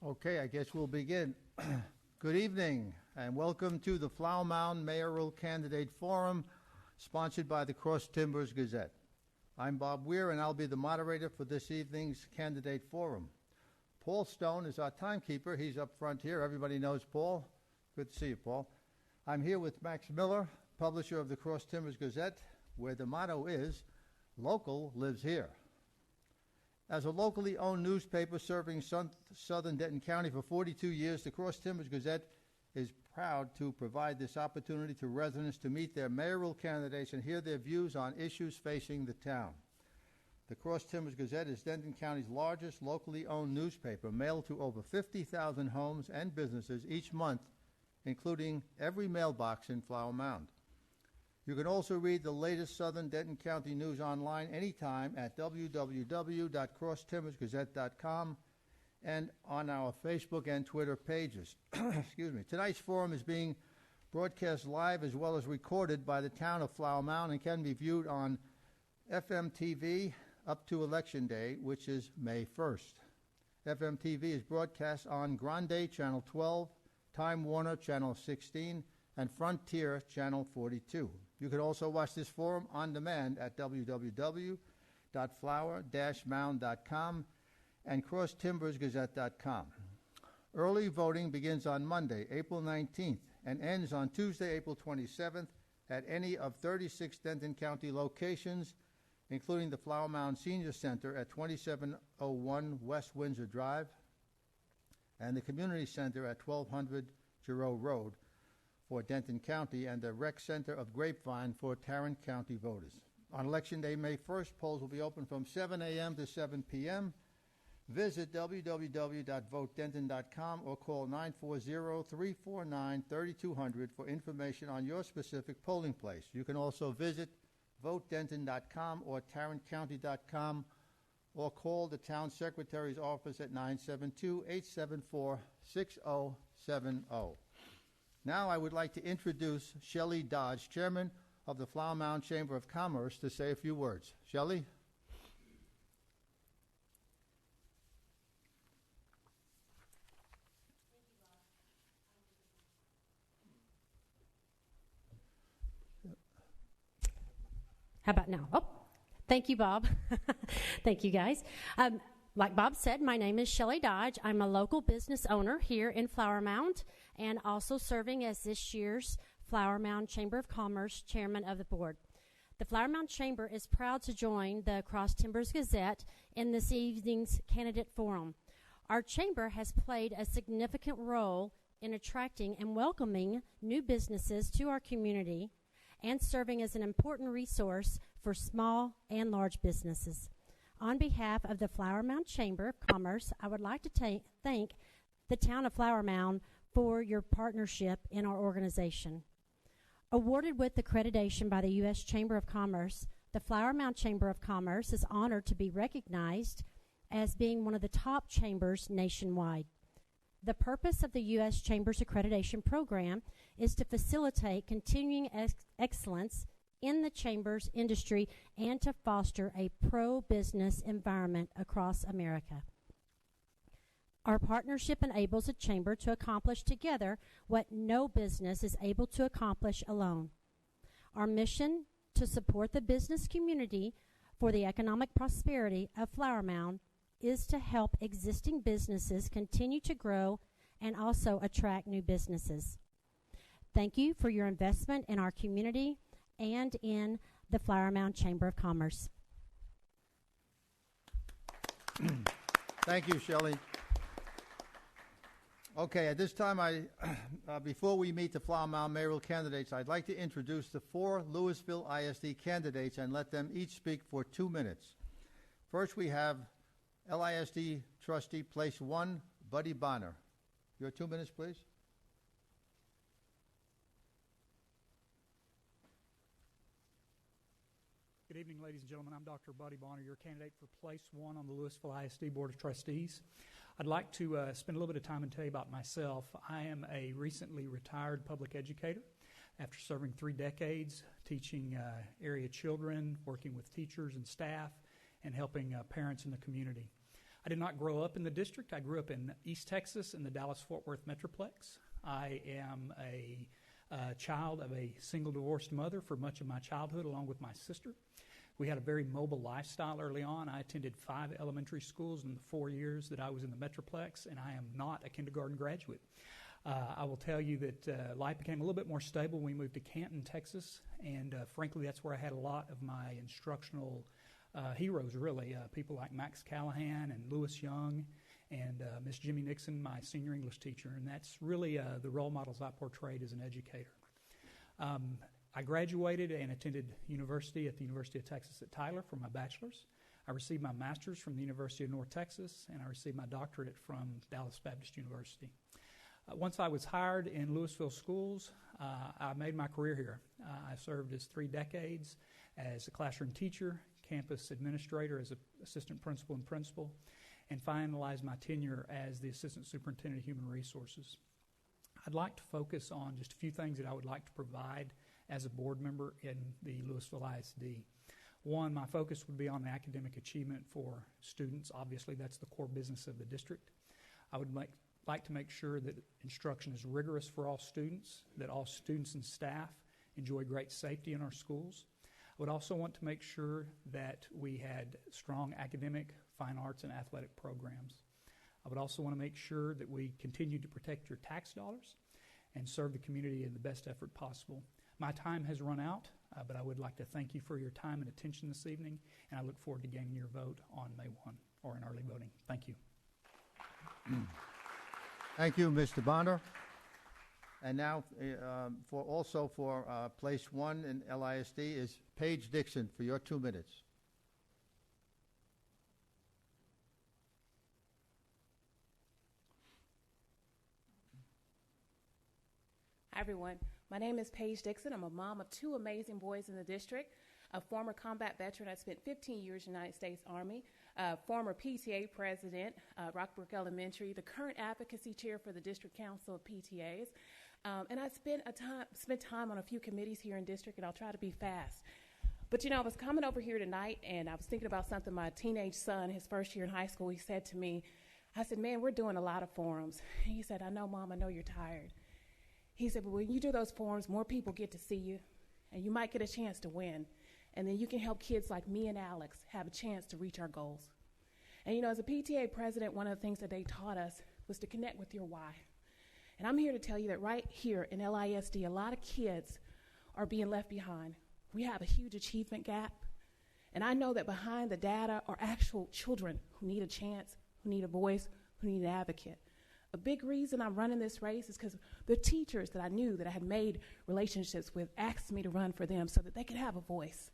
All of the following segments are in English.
Okay, I guess we'll begin. Good evening, and welcome to the Flower Mound Mayoral Candidate Forum, sponsored by the Cross Timbers Gazette. I'm Bob Weir, and I'll be the moderator for this evening's Candidate Forum. Paul Stone is our timekeeper. He's up front here. Everybody knows Paul. Good to see you, Paul. I'm here with Max Miller, publisher of the Cross Timbers Gazette, where the motto is, "Local lives here." As a locally owned newspaper serving southern Denton County for 42 years, the Cross Timbers Gazette is proud to provide this opportunity to residents to meet their mayoral candidates and hear their views on issues facing the town. The Cross Timbers Gazette is Denton County's largest locally owned newspaper, mailed to over 50,000 homes and businesses each month, including every mailbox in Flower Mound. You can also read the latest Southern Denton County news online anytime at www.crosstimbersgazette.com and on our Facebook and Twitter pages. Excuse me. Tonight's forum is being broadcast live as well as recorded by the Town of Flower Mound and can be viewed on FM TV up to Election Day, which is May 1st. FM TV is broadcast on Grande Channel 12, Time Warner Channel 16, and Frontier Channel 42. You can also watch this forum on demand at www.flower-mound.com and crosstimbersgazette.com. Early voting begins on Monday, April 19th, and ends on Tuesday, April 27th at any of 36 Denton County locations, including the Flower Mound Senior Center at 2701 West Windsor Drive and the Community Center at 1200 Giroux Road for Denton County and the Rec Center of Grapevine for Tarrant County voters. On Election Day, May 1st, polls will be open from 7 a.m. to 7 p.m. Visit www.votedenton.com or call 940-349-3200 for information on your specific polling place. You can also visit votedenton.com or tarrantcounty.com or call the town secretary's office at 972-874-6070. Now I would like to introduce Shelley Dodge, chairman of the Flower Mound Chamber of Commerce, to say a few words. Shelley? How about now? Oh, thank you, Bob. Thank you, guys. Like Bob said, my name is Shelley Dodge. I'm a local business owner here in Flower Mound and also serving as this year's Flower Mound Chamber of Commerce chairman of the board. The Flower Mound Chamber is proud to join the Cross Timbers Gazette in this evening's candidate forum. Our chamber has played a significant role in attracting and welcoming new businesses to our community and serving as an important resource for small and large businesses. On behalf of the Flower Mound Chamber of Commerce, I would like to thank the Town of Flower Mound for your partnership in our organization. Awarded with accreditation by the U.S. Chamber of Commerce, the Flower Mound Chamber of Commerce is honored to be recognized as being one of the top chambers nationwide. The purpose of the U.S. Chamber's accreditation program is to facilitate continuing excellence in the chamber's industry and to foster a pro-business environment across America. Our partnership enables the chamber to accomplish together what no business is able to accomplish alone. Our mission to support the business community for the economic prosperity of Flower Mound is to help existing businesses continue to grow and also attract new businesses. Thank you for your investment in our community and in the Flower Mound Chamber of Commerce. Thank you, Shelley. Okay, at this time, before we meet the Flower Mound mayoral candidates, I'd like to introduce the 4 Louisville ISD candidates and let them each speak for 2 minutes. First, we have LISD trustee, place 1, Buddy Bonner. Your 2 minutes, please. Good evening, ladies and gentlemen. I'm Dr. Buddy Bonner, your candidate for place 1 on the Louisville ISD Board of Trustees. I'd like to spend a little bit of time and tell you about myself. I am a recently retired public educator after serving 3 decades teaching area children, working with teachers and staff, and helping parents in the community. I did not grow up in the district. I grew up in East Texas in the Dallas-Fort Worth Metroplex. I am a child of a single divorced mother for much of my childhood, along with my sister. We had a very mobile lifestyle early on. I attended 5 elementary schools in the 4 years that I was in the Metroplex, and I am not a kindergarten graduate. I will tell you that life became a little bit more stable when we moved to Canton, Texas, and frankly, that's where I had a lot of my instructional heroes, really. People like Max Callahan and Lewis Young and Miss Jimmy Nixon, my senior English teacher, and that's really the role models I portrayed as an educator. I graduated and attended university at the University of Texas at Tyler for my bachelor's. I received my master's from the University of North Texas, and I received my doctorate from Dallas Baptist University. Once I was hired in Louisville schools, I made my career here. I served as 3 decades as a classroom teacher, campus administrator, as an assistant principal and principal, and finalized my tenure as the assistant superintendent of human resources. I'd like to focus on just a few things that I would like to provide as a board member in the Louisville ISD. One, my focus would be on the academic achievement for students. Obviously, that's the core business of the district. I would like to make sure that instruction is rigorous for all students, that all students and staff enjoy great safety in our schools. I would also want to make sure that we had strong academic, fine arts, and athletic programs. I would also want to make sure that we continue to protect your tax dollars and serve the community in the best effort possible. My time has run out, but I would like to thank you for your time and attention this evening, and I look forward to gaining your vote on May 1, or in early voting. Thank you. Thank you, Mr. Bonner. And now, for place 1 in LISD is Paige Dixon for your 2 minutes. Hi, everyone. My name is Paige Dixon. I'm a mom of 2 amazing boys in the district, a former combat veteran. I spent 15 years in the United States Army, former PTA president, Rockbrook Elementary, the current advocacy chair for the District Council of PTAs. And I spent time on a few committees here in district, and I'll try to be fast. But, I was coming over here tonight, and I was thinking about something my teenage son, his first year in high school, he said to me. I said, man, we're doing a lot of forums. And he said, I know, Mom, I know you're tired. He said, but when you do those forums, more people get to see you, and you might get a chance to win. And then you can help kids like me and Alex have a chance to reach our goals. And, as a PTA president, one of the things that they taught us was to connect with your why. And I'm here to tell you that right here in LISD, a lot of kids are being left behind. We have a huge achievement gap. And I know that behind the data are actual children who need a chance, who need a voice, who need an advocate. A big reason I'm running this race is because the teachers that I knew that I had made relationships with asked me to run for them so that they could have a voice.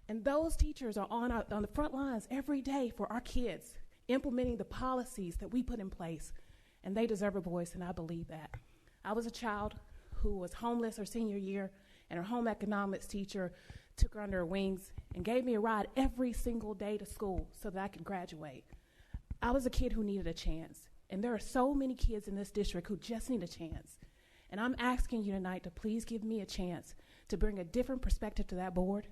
And those teachers are on the front lines every day for our kids, implementing the policies that we put in place. And they deserve a voice, and I believe that. I was a child who was homeless her senior year, and her home economics teacher took her under her wings and gave me a ride every single day to school so that I could graduate. I was a kid who needed a chance. And there are so many kids in this district who just need a chance. And I'm asking you tonight to please give me a chance to bring a different perspective to that board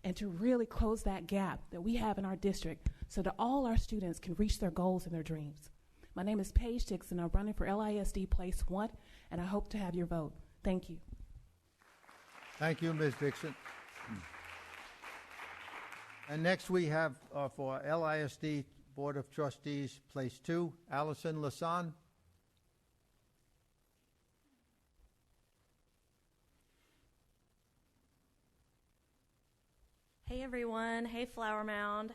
and to really close that gap that we have in our district so that all our students can reach their goals and their dreams. My name is Paige Dixon. I'm running for LISD Place 1, and I hope to have your vote. Thank you. Thank you, Ms. Dixon. And next we have for LISD Board of Trustees, Place 2, Allison Lasan. Hey everyone, hey Flower Mound.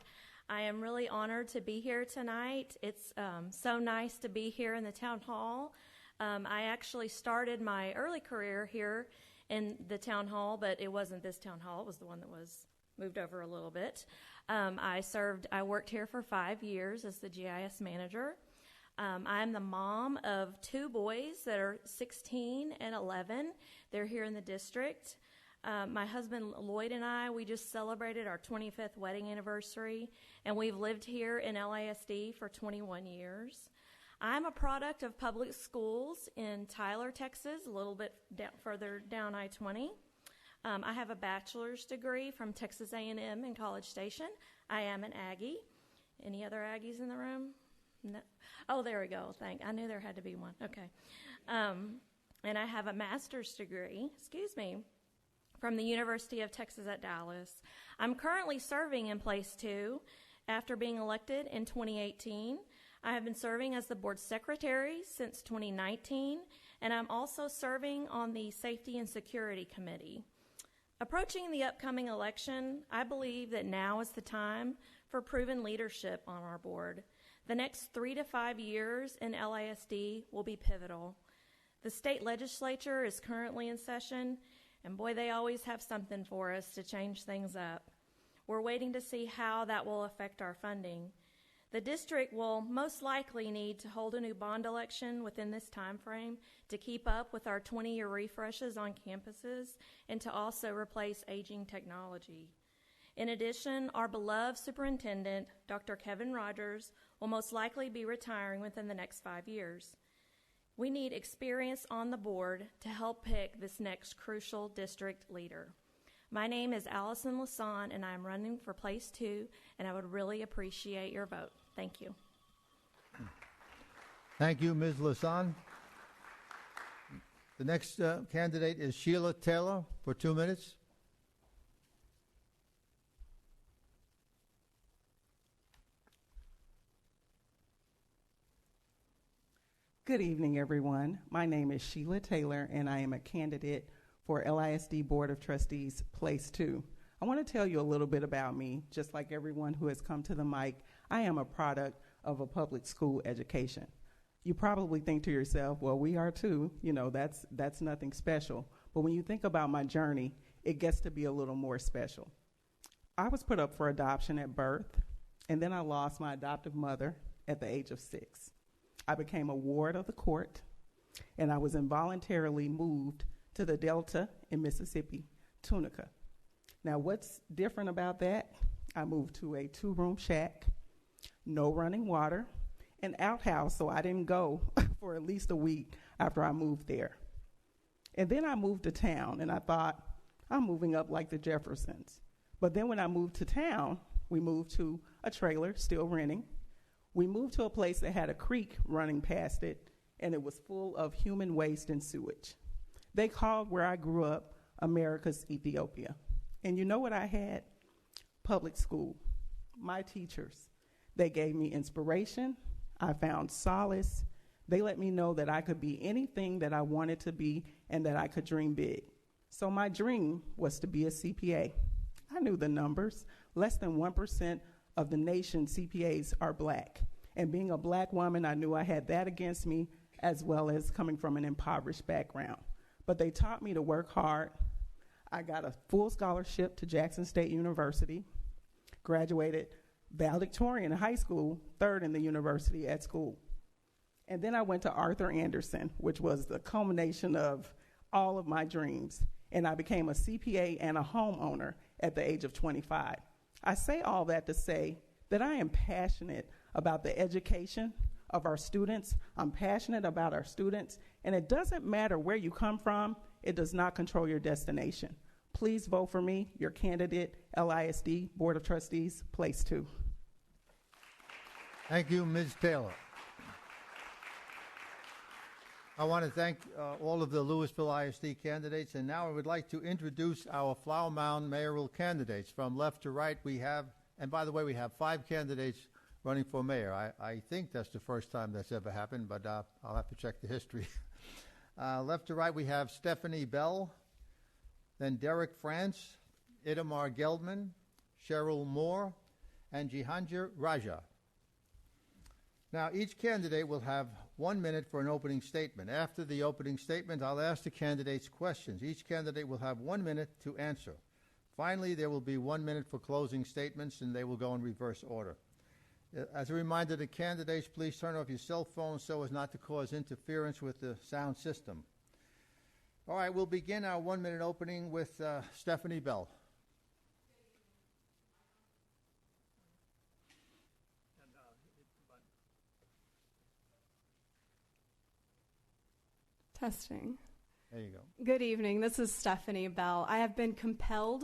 I am really honored to be here tonight. It's so nice to be here in the town hall. I actually started my early career here in the town hall, but it wasn't this town hall. It was the one that was moved over a little bit. I worked here for 5 years as the GIS manager. I'm the mom of 2 boys that are 16 and 11. They're here in the district. My husband Lloyd and I, we just celebrated our 25th wedding anniversary, and we've lived here in LISD for 21 years. I'm a product of public schools in Tyler, Texas, a little bit further down I-20. I have a bachelor's degree from Texas A&M in College Station. I am an Aggie. Any other Aggies in the room? No. Oh, there we go. I knew there had to be one. Okay. And I have a master's degree, from the University of Texas at Dallas. I'm currently serving in Place 2 after being elected in 2018. I have been serving as the board secretary since 2019, and I'm also serving on the Safety and Security Committee. Approaching the upcoming election, I believe that now is the time for proven leadership on our board. The next 3 to 5 years in LISD will be pivotal. The state legislature is currently in session, and boy, they always have something for us to change things up. We're waiting to see how that will affect our funding. The district will most likely need to hold a new bond election within this time frame to keep up with our 20-year refreshes on campuses and to also replace aging technology. In addition, our beloved superintendent, Dr. Kevin Rogers, will most likely be retiring within the next 5 years. We need experience on the board to help pick this next crucial district leader. My name is Allison Lasan, and I'm running for Place 2, and I would really appreciate your vote. Thank you. Thank you, Ms. Lasan. The next candidate is Sheila Taylor for 2 minutes. Good evening, everyone. My name is Sheila Taylor, and I am a candidate for LISD Board of Trustees, Place 2. I want to tell you a little bit about me. Just like everyone who has come to the mic, I am a product of a public school education. You probably think to yourself, well, we are too. You know, that's nothing special. But when you think about my journey, it gets to be a little more special. I was put up for adoption at birth, and then I lost my adoptive mother at the age of 6. I became a ward of the court, and I was involuntarily moved to the Delta in Mississippi, Tunica. Now, what's different about that? I moved to a 2-room shack, no running water, an outhouse, so I didn't go for at least a week after I moved there. And then I moved to town, and I thought, I'm moving up like the Jeffersons. But then when I moved to town, we moved to a trailer, still renting. We moved to a place that had a creek running past it, and it was full of human waste and sewage. They called where I grew up America's Ethiopia. And you know what I had? Public school. My teachers, they gave me inspiration. I found solace. They let me know that I could be anything that I wanted to be and that I could dream big. So my dream was to be a CPA. I knew the numbers. Less than 1% of the nation's CPAs are black. And being a black woman, I knew I had that against me, as well as coming from an impoverished background. But they taught me to work hard. I got a full scholarship to Jackson State University, graduated valedictorian in high school, 3rd in the university at school. And then I went to Arthur Anderson, which was the culmination of all of my dreams. And I became a CPA and a homeowner at the age of 25. I say all that to say that I am passionate about the education of our students. I'm passionate about our students, and it doesn't matter where you come from. It does not control your destination. Please vote for me, your candidate, LISD Board of Trustees, Place 2. Thank you, Ms. Taylor. I want to thank all of the Louisville ISD candidates, and now I would like to introduce our Flower Mound mayoral candidates. From left to right, we have, and by the way, we have 5 candidates running for mayor. I think that's the first time that's ever happened, but I'll have to check the history. Left to right, we have Stephanie Bell, then Derek France, Itamar Gelbman, Cheryl Moore, and Jehangir Raja. Now, each candidate will have 1 minute for an opening statement. After the opening statement, I'll ask the candidates questions. Each candidate will have 1 minute to answer. Finally, there will be 1 minute for closing statements, and they will go in reverse order. As a reminder to candidates, please turn off your cell phones so as not to cause interference with the sound system. All right, we'll begin our 1 minute opening with Stephanie Bell. Testing. There you go. Good evening. This is Stephanie Bell. I have been compelled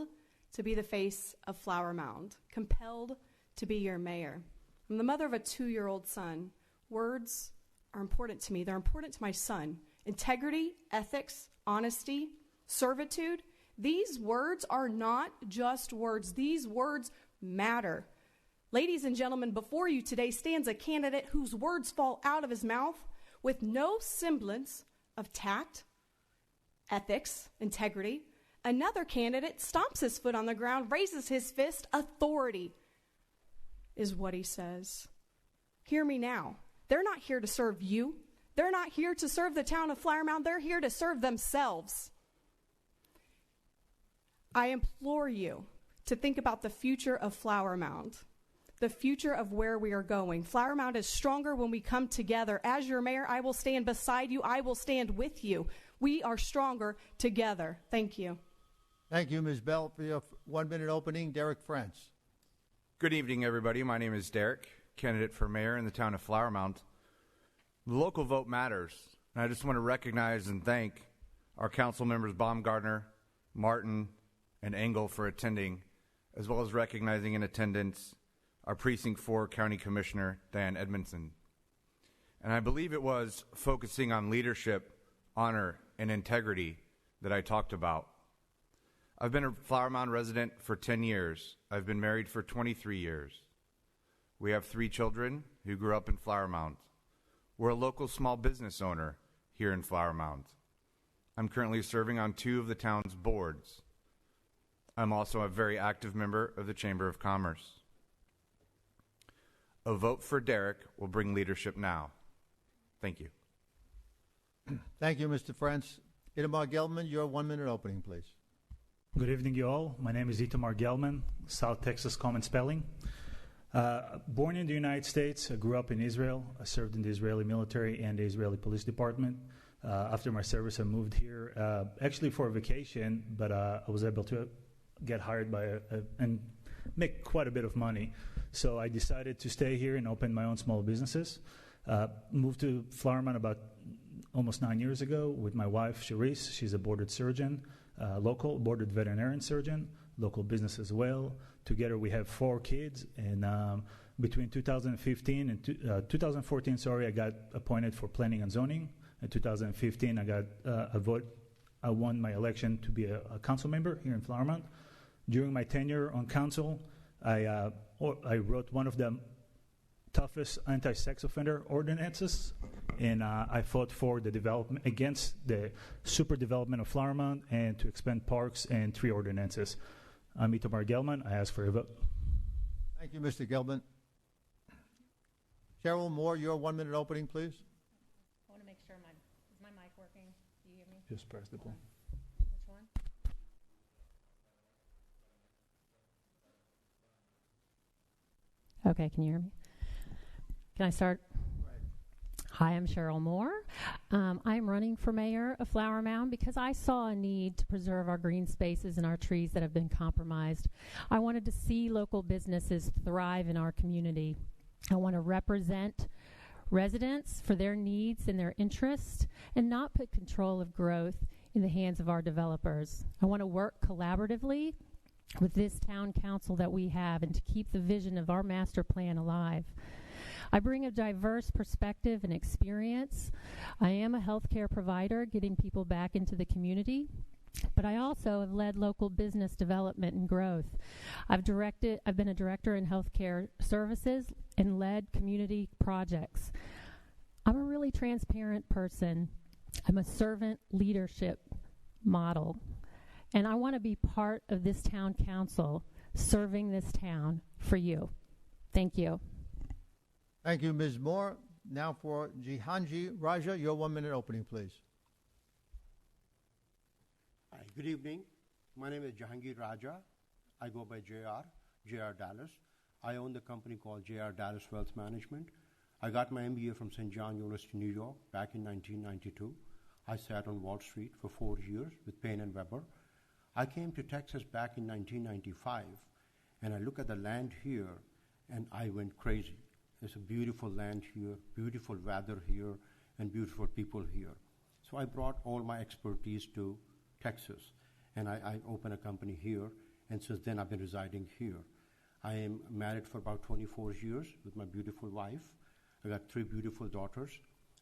to be the face of Flower Mound, compelled to be your mayor. I'm the mother of a 2-year-old son Words are important to me. They're important to my son. Integrity, ethics, honesty, servitude. These words are not just words. These words matter. Ladies and gentlemen, before you today stands a candidate whose words fall out of his mouth with no semblance of tact, ethics, integrity. Another candidate stomps his foot on the ground, raises his fist. Authority is what he says. Hear me now. They're not here to serve you. They're not here to serve the town of Flower Mound. They're here to serve themselves. I implore you to think about the future of Flower Mound, the future of where we are going. Flower Mound is stronger when we come together. As your mayor, I will stand beside you. I will stand with you. We are stronger together. Thank you. Thank you, Ms. Bell. For your 1-minute opening, Derek France. Good evening, everybody. My name is Derek, candidate for mayor in the town of Flower Mound. The local vote matters, and I just want to recognize and thank our council members Baumgartner, Martin, and Engel for attending, as well as recognizing in attendance our Precinct 4 County Commissioner, Diane Edmondson. And I believe it was focusing on leadership, honor, and integrity that I talked about. I've been a Flower Mound resident for 10 years. I've been married for 23 years. We have 3 children who grew up in Flower Mound. We're a local small business owner here in Flower Mound. I'm currently serving on 2 of the town's boards. I'm also a very active member of the Chamber of Commerce. A vote for Derek will bring leadership now. Thank you. Thank you, Mr. France. Itamar Gelbman, your 1-minute opening, please. Good evening, you all. My name is Itamar Gelbman, South Texas common spelling. Born in the United States, I grew up in Israel. I served in the Israeli military and the Israeli police department. After my service, I moved here actually for a vacation, but I was able to get hired by and make quite a bit of money. So I decided to stay here and open my own small businesses. Moved to Flower Mound about almost 9 years ago with my wife, Cherise. She's a boarded surgeon, local boarded veterinarian surgeon, local business as well. Together we have 4 kids, and between 2015 and 2014, I got appointed for planning and zoning. In 2015, I got a vote. I won my election to be a council member here in Flower Mound. During my tenure on council, I wrote one of the toughest anti-sex offender ordinances, and I fought for the development against the super development of Flower Mound and to expand parks and tree ordinances. I'm Itamar Gelbman. I ask for a vote. Thank you, Mr. Gelbman. Cheryl Moore, your 1-minute opening, please. I want to make sure is my mic working? Do you hear me? Just press the button. Which one? Okay, can you hear me? Can I start? Hi, I'm Cheryl Moore. I'm running for mayor of Flower Mound because I saw a need to preserve our green spaces and our trees that have been compromised. I wanted to see local businesses thrive in our community. I want to represent residents for their needs and their interests and not put control of growth in the hands of our developers. I want to work collaboratively with this town council that we have and to keep the vision of our master plan alive. I bring a diverse perspective and experience. I am a healthcare provider, getting people back into the community, but I also have led local business development and growth. I've been a director in healthcare services and led community projects. I'm a really transparent person. I'm a servant leadership model, and I want to be part of this town council serving this town for you. Thank you. Thank you, Ms. Moore. Now for Jehangir Raja, your 1-minute opening, please. Hi, good evening. My name is Jehangir Raja. I go by JR Dallas. I own the company called JR Dallas Wealth Management. I got my MBA from St. John University, New York, back in 1992. I sat on Wall Street for 4 years with Payne and Weber. I came to Texas back in 1995, and I look at the land here, and I went crazy. There's a beautiful land here, beautiful weather here, and beautiful people here. So I brought all my expertise to Texas, and I opened a company here, and since then I've been residing here. I am married for about 24 years with my beautiful wife. I got 3 beautiful daughters.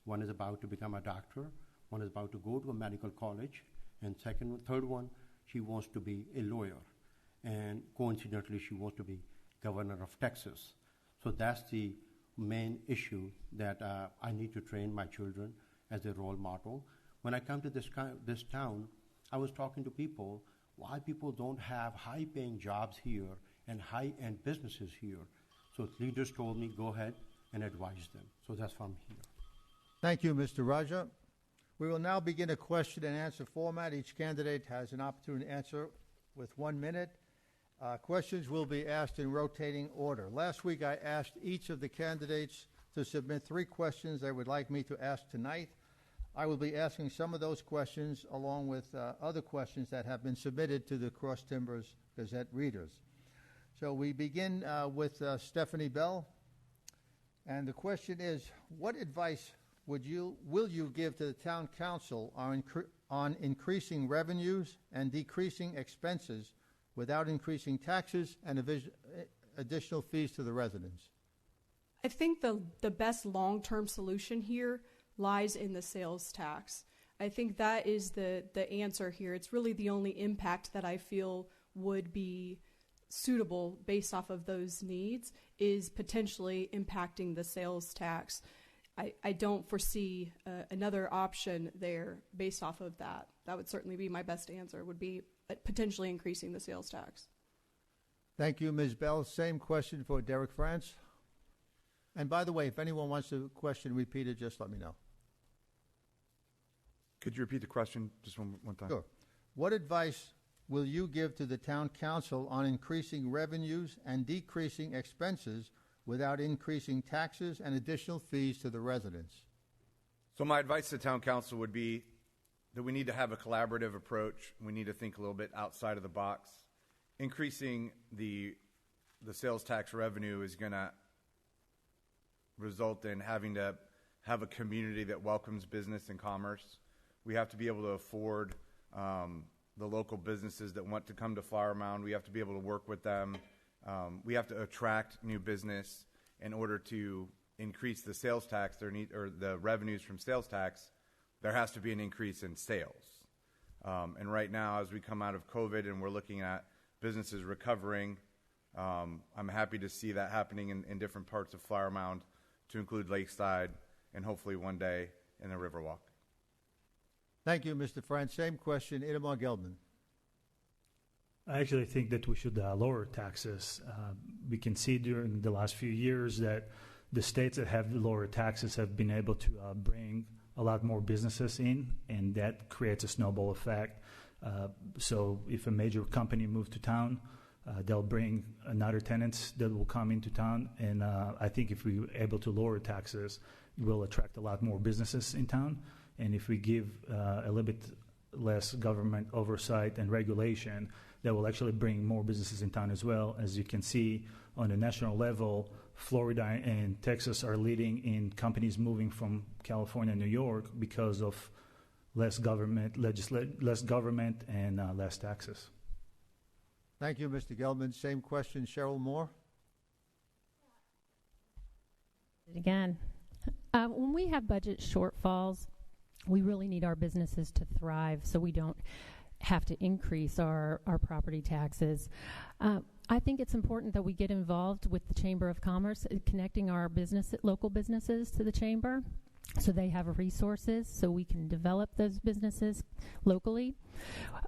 One is about to become a doctor. One is about to go to a medical college. And third one, she wants to be a lawyer. And coincidentally, she wants to be governor of Texas. So that's the main issue that I need to train my children as a role model. When I come to this town, I was talking to people, why people don't have high-paying jobs here and high-end businesses here. So leaders told me, go ahead and advise them. So that's why I'm here. Thank you, Mr. Raja. We will now begin a question and answer format. Each candidate has an opportunity to answer with 1 minute. Questions will be asked in rotating order. Last week, I asked each of the candidates to submit 3 questions they would like me to ask tonight. I will be asking some of those questions along with other questions that have been submitted to the Cross Timbers Gazette readers. So we begin with Stephanie Bell. And the question is, what advice will you give to the town council on increasing revenues and decreasing expenses without increasing taxes and additional fees to the residents? I think the best long-term solution here lies in the sales tax. I think that is the answer here. It's really the only impact that I feel would be suitable based off of those needs is potentially impacting the sales tax. I don't foresee another option there based off of that. That would certainly be my best answer, would be potentially increasing the sales tax. Thank you, Ms. Bell. Same question for Derek France. And by the way, if anyone wants the question repeated, just let me know. Could you repeat the question just one time? Sure. What advice will you give to the town council on increasing revenues and decreasing expenses without increasing taxes and additional fees to the residents? So my advice to town council would be that we need to have a collaborative approach. We need to think a little bit outside of the box. Increasing the sales tax revenue is going to result in having to have a community that welcomes business and commerce. We have to be able to afford the local businesses that want to come to Flower Mound. We have to be able to work with them. We have to attract new business in order to increase the sales tax or the revenues from sales tax. There has to be an increase in sales. And right now, as we come out of COVID and we're looking at businesses recovering, I'm happy to see that happening in different parts of Flower Mound, to include Lakeside and hopefully one day in the Riverwalk. Thank you, Mr. France. Same question, Itamar Gelbman. I actually think that we should lower taxes. We can see during the last few years that the states that have lower taxes have been able to bring a lot more businesses in, and that creates a snowball effect. So if a major company moves to town, they'll bring another tenants that will come into town, and I think if we're able to lower taxes, we'll attract a lot more businesses in town. And if we give a little bit less government oversight and regulation, that will actually bring more businesses in town as well. As you can see on the national level, Florida and Texas are leading in companies moving from California and New York because of less government, less government and less taxes. Thank you, Mr. Gelbman. Same question, Cheryl Moore. Again, when we have budget shortfalls, we really need our businesses to thrive so we don't have to increase our property taxes. I think it's important that we get involved with the Chamber of Commerce, connecting our local businesses to the Chamber so they have resources so we can develop those businesses locally.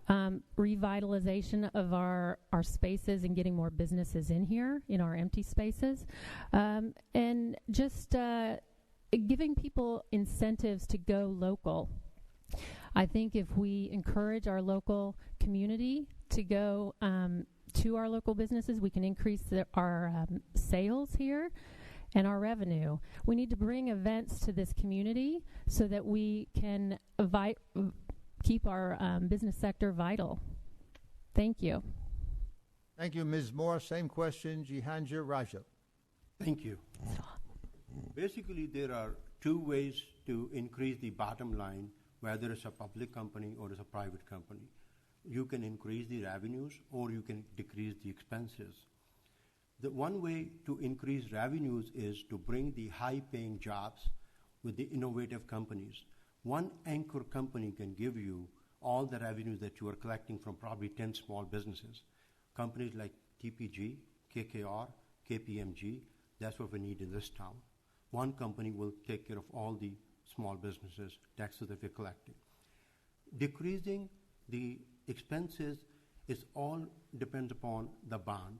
Revitalization of our spaces and getting more businesses in here in our empty spaces. And just giving people incentives to go local. I think if we encourage our local community to go to our local businesses, we can increase our sales here and our revenue. We need to bring events to this community so that we can keep our business sector vital. Thank you. Thank you, Ms. Moore. Same question, Jehangir Raja. Thank you. Basically, there are 2 ways to increase the bottom line, whether it's a public company or it's a private company. You can increase the revenues or you can decrease the expenses. The one way to increase revenues is to bring the high-paying jobs with the innovative companies. One anchor company can give you all the revenues that you are collecting from probably 10 small businesses. Companies like TPG, KKR, KPMG, that's what we need in this town. One company will take care of all the small businesses, taxes that we're collecting. Decreasing the expenses is all depends upon the bond.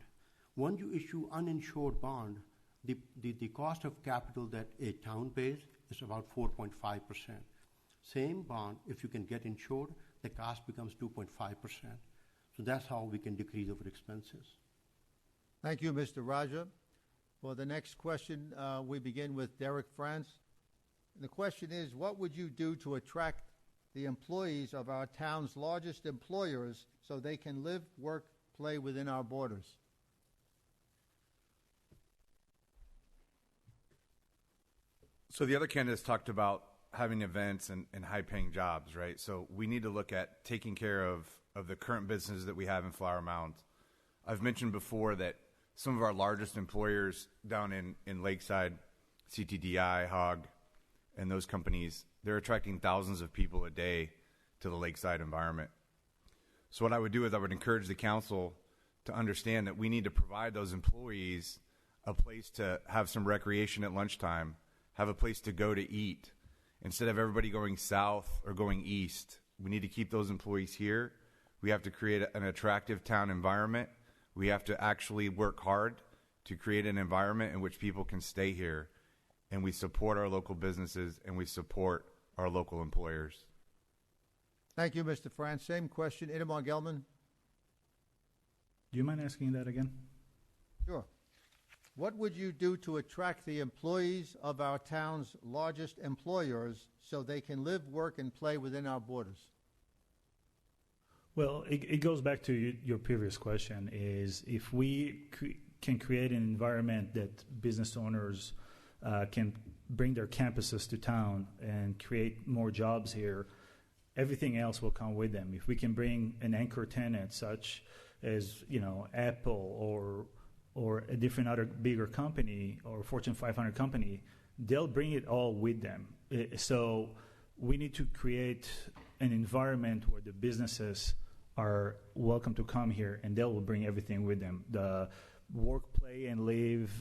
Once you issue uninsured bond, the cost of capital that a town pays is about 4.5%. Same bond, if you can get insured, the cost becomes 2.5%. So that's how we can decrease our expenses. Thank you, Mr. Raja. For the next question, we begin with Derek France. The question is, what would you do to attract the employees of our town's largest employers so they can live, work, play within our borders? So the other candidates talked about having events and high-paying jobs, right? So we need to look at taking care of the current businesses that we have in Flower Mound. I've mentioned before that some of our largest employers down in Lakeside, CTDI, HOG, and those companies, they're attracting thousands of people a day to the Lakeside environment. So what I would do is I would encourage the council to understand that we need to provide those employees a place to have some recreation at lunchtime, have a place to go to eat. Instead of everybody going south or going east, we need to keep those employees here. We have to create an attractive town environment. We have to actually work hard to create an environment in which people can stay here. And we support our local businesses and we support our local employers. Thank you, Mr. France. Same question. Itamar Gelbman. Do you mind asking that again? Sure. What would you do to attract the employees of our town's largest employers so they can live, work, and play within our borders? Well, it goes back to your previous question, is if we can create an environment that business owners can bring their campuses to town and create more jobs here, everything else will come with them. If we can bring an anchor tenant such as, Apple or a different other bigger company or Fortune 500 company, they'll bring it all with them. So we need to create an environment where the businesses are welcome to come here and they will bring everything with them. The work, play, and live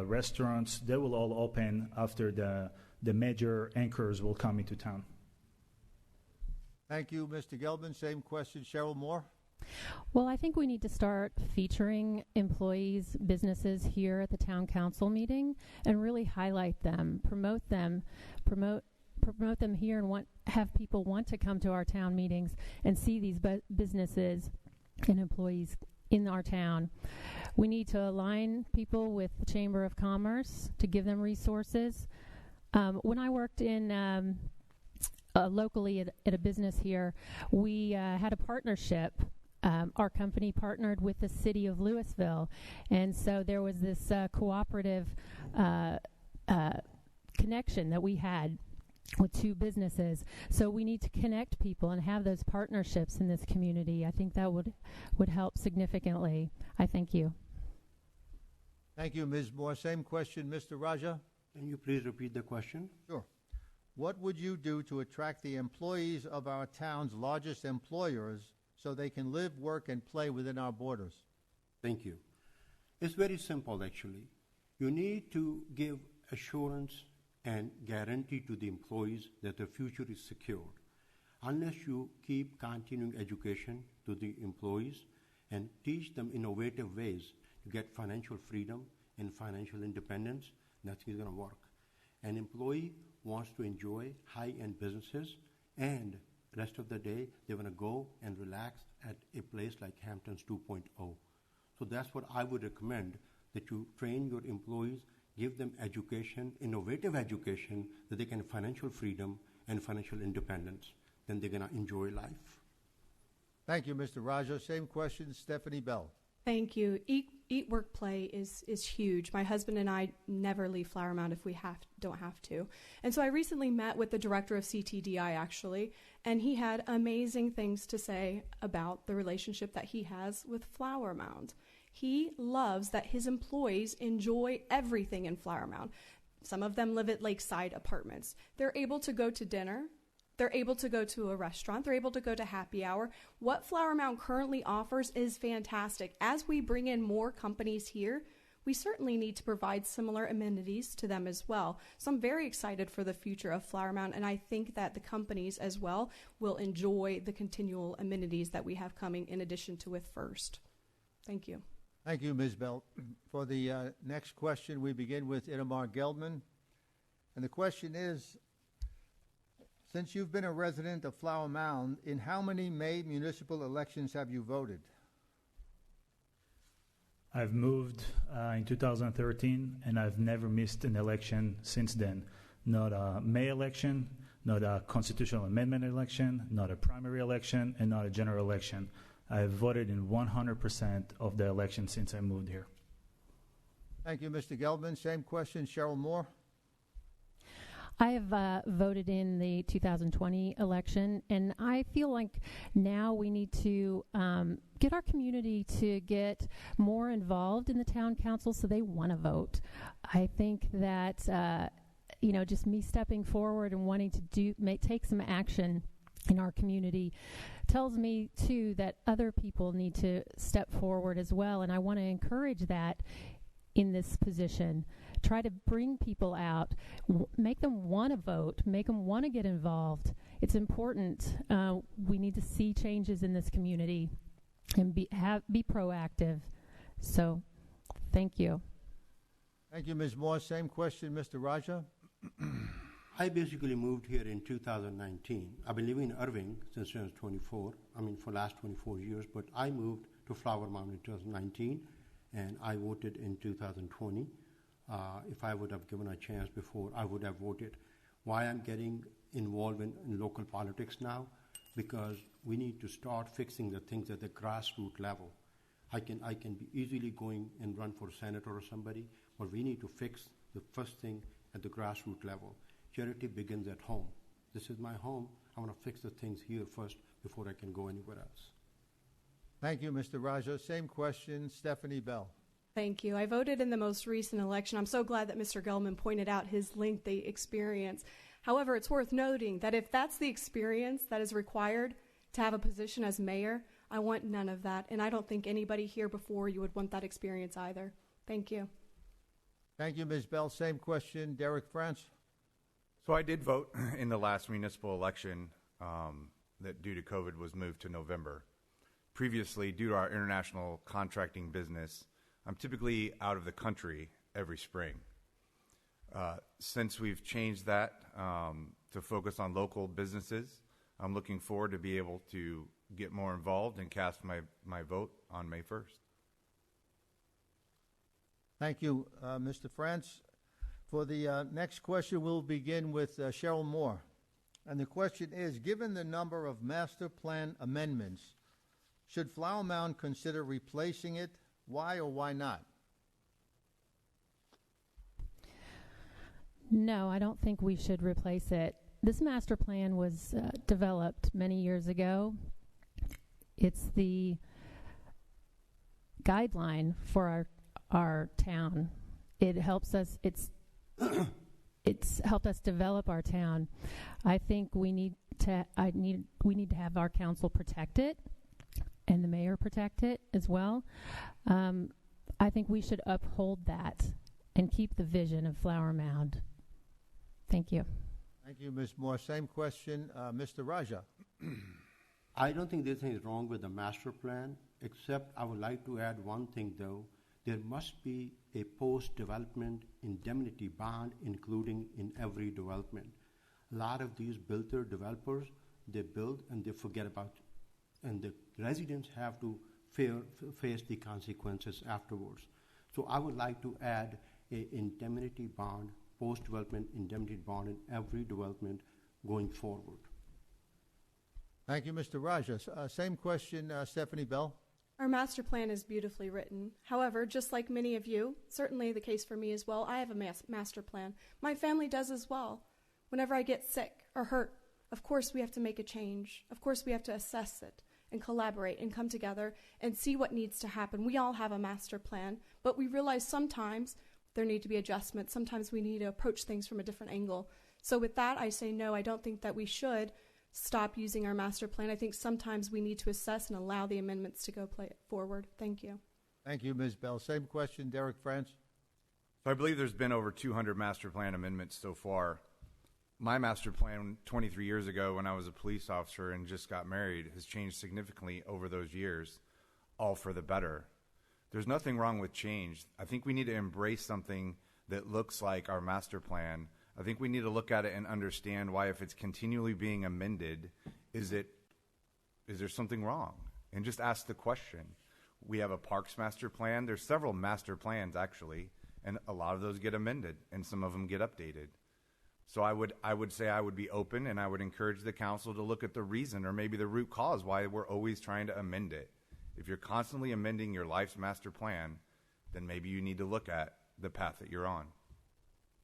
restaurants, they will all open after the major anchors will come into town. Thank you, Mr. Gelbman. Same question. Cheryl Moore. Well, I think we need to start featuring employees, businesses here at the town council meeting and really highlight them, promote them here and have people want to come to our town meetings and see these businesses and employees in our town. We need to align people with the Chamber of Commerce to give them resources. When I worked in locally at a business here, we had a partnership. Our company partnered with the city of Louisville, and so there was this cooperative connection that we had with two businesses. So we need to connect people and have those partnerships in this community. I think that would help significantly. I thank you. Thank you, Ms. Moore. Same question, Mr. Raja. Can you please repeat the question? Sure. What would you do to attract the employees of our town's largest employers so they can live, work, and play within our borders? Thank you. It's very simple, actually. You need to give assurance and guarantee to the employees that their future is secured. Unless you keep continuing education to the employees and teach them innovative ways to get financial freedom and financial independence, nothing is going to work. An employee wants to enjoy high-end businesses, and the rest of the day they want to go and relax at a place like Hamptons 2.0. So that's what I would recommend, that you train your employees, give them education, innovative education, that they can have financial freedom and financial independence. Then they're going to enjoy life. Thank you, Mr. Raja. Same question, Stephanie Bell. Thank you. Eat, work, play is huge. My husband and I never leave Flower Mound if we don't have to. And so I recently met with the director of CTDI, actually, and he had amazing things to say about the relationship that he has with Flower Mound. He loves that his employees enjoy everything in Flower Mound. Some of them live at lakeside apartments. They're able to go to dinner. They're able to go to a restaurant. They're able to go to happy hour. What Flower Mound currently offers is fantastic. As we bring in more companies here, we certainly need to provide similar amenities to them as well. So I'm very excited for the future of Flower Mound, and I think that the companies as well will enjoy the continual amenities that we have coming in addition to with First. Thank you. Thank you, Ms. Belt. For the next question, we begin with Itamar Gelbman. And the question is, since you've been a resident of Flower Mound, in how many May municipal elections have you voted? I've moved in 2013, and I've never missed an election since then. Not a May election, not a constitutional amendment election, not a primary election, and not a general election. I've voted in 100% of the elections since I moved here. Thank you, Mr. Gelbman. Same question, Cheryl Moore. I have voted in the 2020 election, and I feel like now we need to get our community to get more involved in the town council so they want to vote. I think that, just me stepping forward and wanting to take some action in our community tells me, too, that other people need to step forward as well, and I want to encourage that in this position. Try to bring people out, make them want to vote, make them want to get involved. It's important. We need to see changes in this community and be proactive. So, thank you. Thank you, Ms. Moore. Same question, Mr. Raja. I basically moved here in 2019. I've been living in Irving since I was 24. For the last 24 years. But I moved to Flower Mound in 2019, and I voted in 2020. If I would have given a chance before, I would have voted. Why I'm getting involved in local politics now? Because we need to start fixing the things at the grassroots level. I can be easily going and run for senator or somebody, but we need to fix the first thing at the grassroots level. Charity begins at home. This is my home. I want to fix the things here first before I can go anywhere else. Thank you, Mr. Raja. Same question, Stephanie Bell. Thank you. I voted in the most recent election. I'm so glad that Mr. Gelbman pointed out his lengthy experience. However, it's worth noting that if that's the experience that is required to have a position as mayor, I want none of that. And I don't think anybody here before you would want that experience either. Thank you. Thank you, Ms. Bell. Same question, Derek France. So I did vote in the last municipal election that due to COVID was moved to November. Previously, due to our international contracting business, I'm typically out of the country every spring. Since we've changed that to focus on local businesses, I'm looking forward to be able to get more involved and cast my vote on May 1st. Thank you, Mr. France. For the next question, we'll begin with Cheryl Moore. And the question is, given the number of master plan amendments, should Flower Mound consider replacing it? Why or why not? No, I don't think we should replace it. This master plan was developed many years ago. It's the guideline for our town. It helps us. It's helped us develop our town. I think we need to have our council protect it, and the mayor protect it as well. I think we should uphold that and keep the vision of Flower Mound. Thank you. Thank you, Ms. Moore. Same question, Mr. Raja. I don't think there's anything wrong with the master plan, except I would like to add one thing, though. There must be a post-development indemnity bond, including in every development. A lot of these builder developers, they build and they forget about it. And the residents have to face the consequences afterwards. So I would like to add an indemnity bond, post-development indemnity bond in every development going forward. Thank you, Mr. Raja. Same question, Stephanie Bell. Our master plan is beautifully written. However, just like many of you, certainly the case for me as well, I have a master plan. My family does as well. Whenever I get sick or hurt, of course we have to make a change. Of course we have to assess it and collaborate and come together and see what needs to happen. We all have a master plan, but we realize sometimes there need to be adjustments. Sometimes we need to approach things from a different angle. So with that, I say no, I don't think that we should stop using our master plan. I think sometimes we need to assess and allow the amendments to go forward. Thank you. Thank you, Ms. Bell. Same question, Derek France. So I believe there's been over 200 master plan amendments so far. My master plan 23 years ago when I was a police officer and just got married has changed significantly over those years, all for the better. There's nothing wrong with change. I think we need to embrace something that looks like our master plan. I think we need to look at it and understand why, if it's continually being amended, is there something wrong? And just ask the question. We have a parks master plan. There's several master plans, actually, and a lot of those get amended, and some of them get updated. So I would say I would be open, and I would encourage the council to look at the reason or maybe the root cause why we're always trying to amend it. If you're constantly amending your life's master plan, then maybe you need to look at the path that you're on.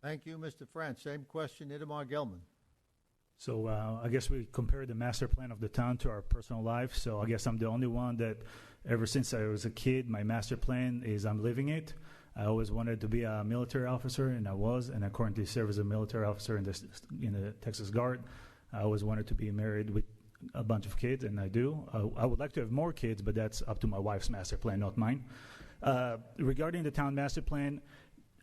Thank you, Mr. France. Same question, Itamar Gelbman. So I guess we compare the master plan of the town to our personal life. So I guess I'm the only one that ever since I was a kid, my master plan is I'm living it. I always wanted to be a military officer, and I was, and I currently serve as a military officer in the Texas Guard. I always wanted to be married with a bunch of kids, and I do. I would like to have more kids, but that's up to my wife's master plan, not mine. Regarding the town master plan,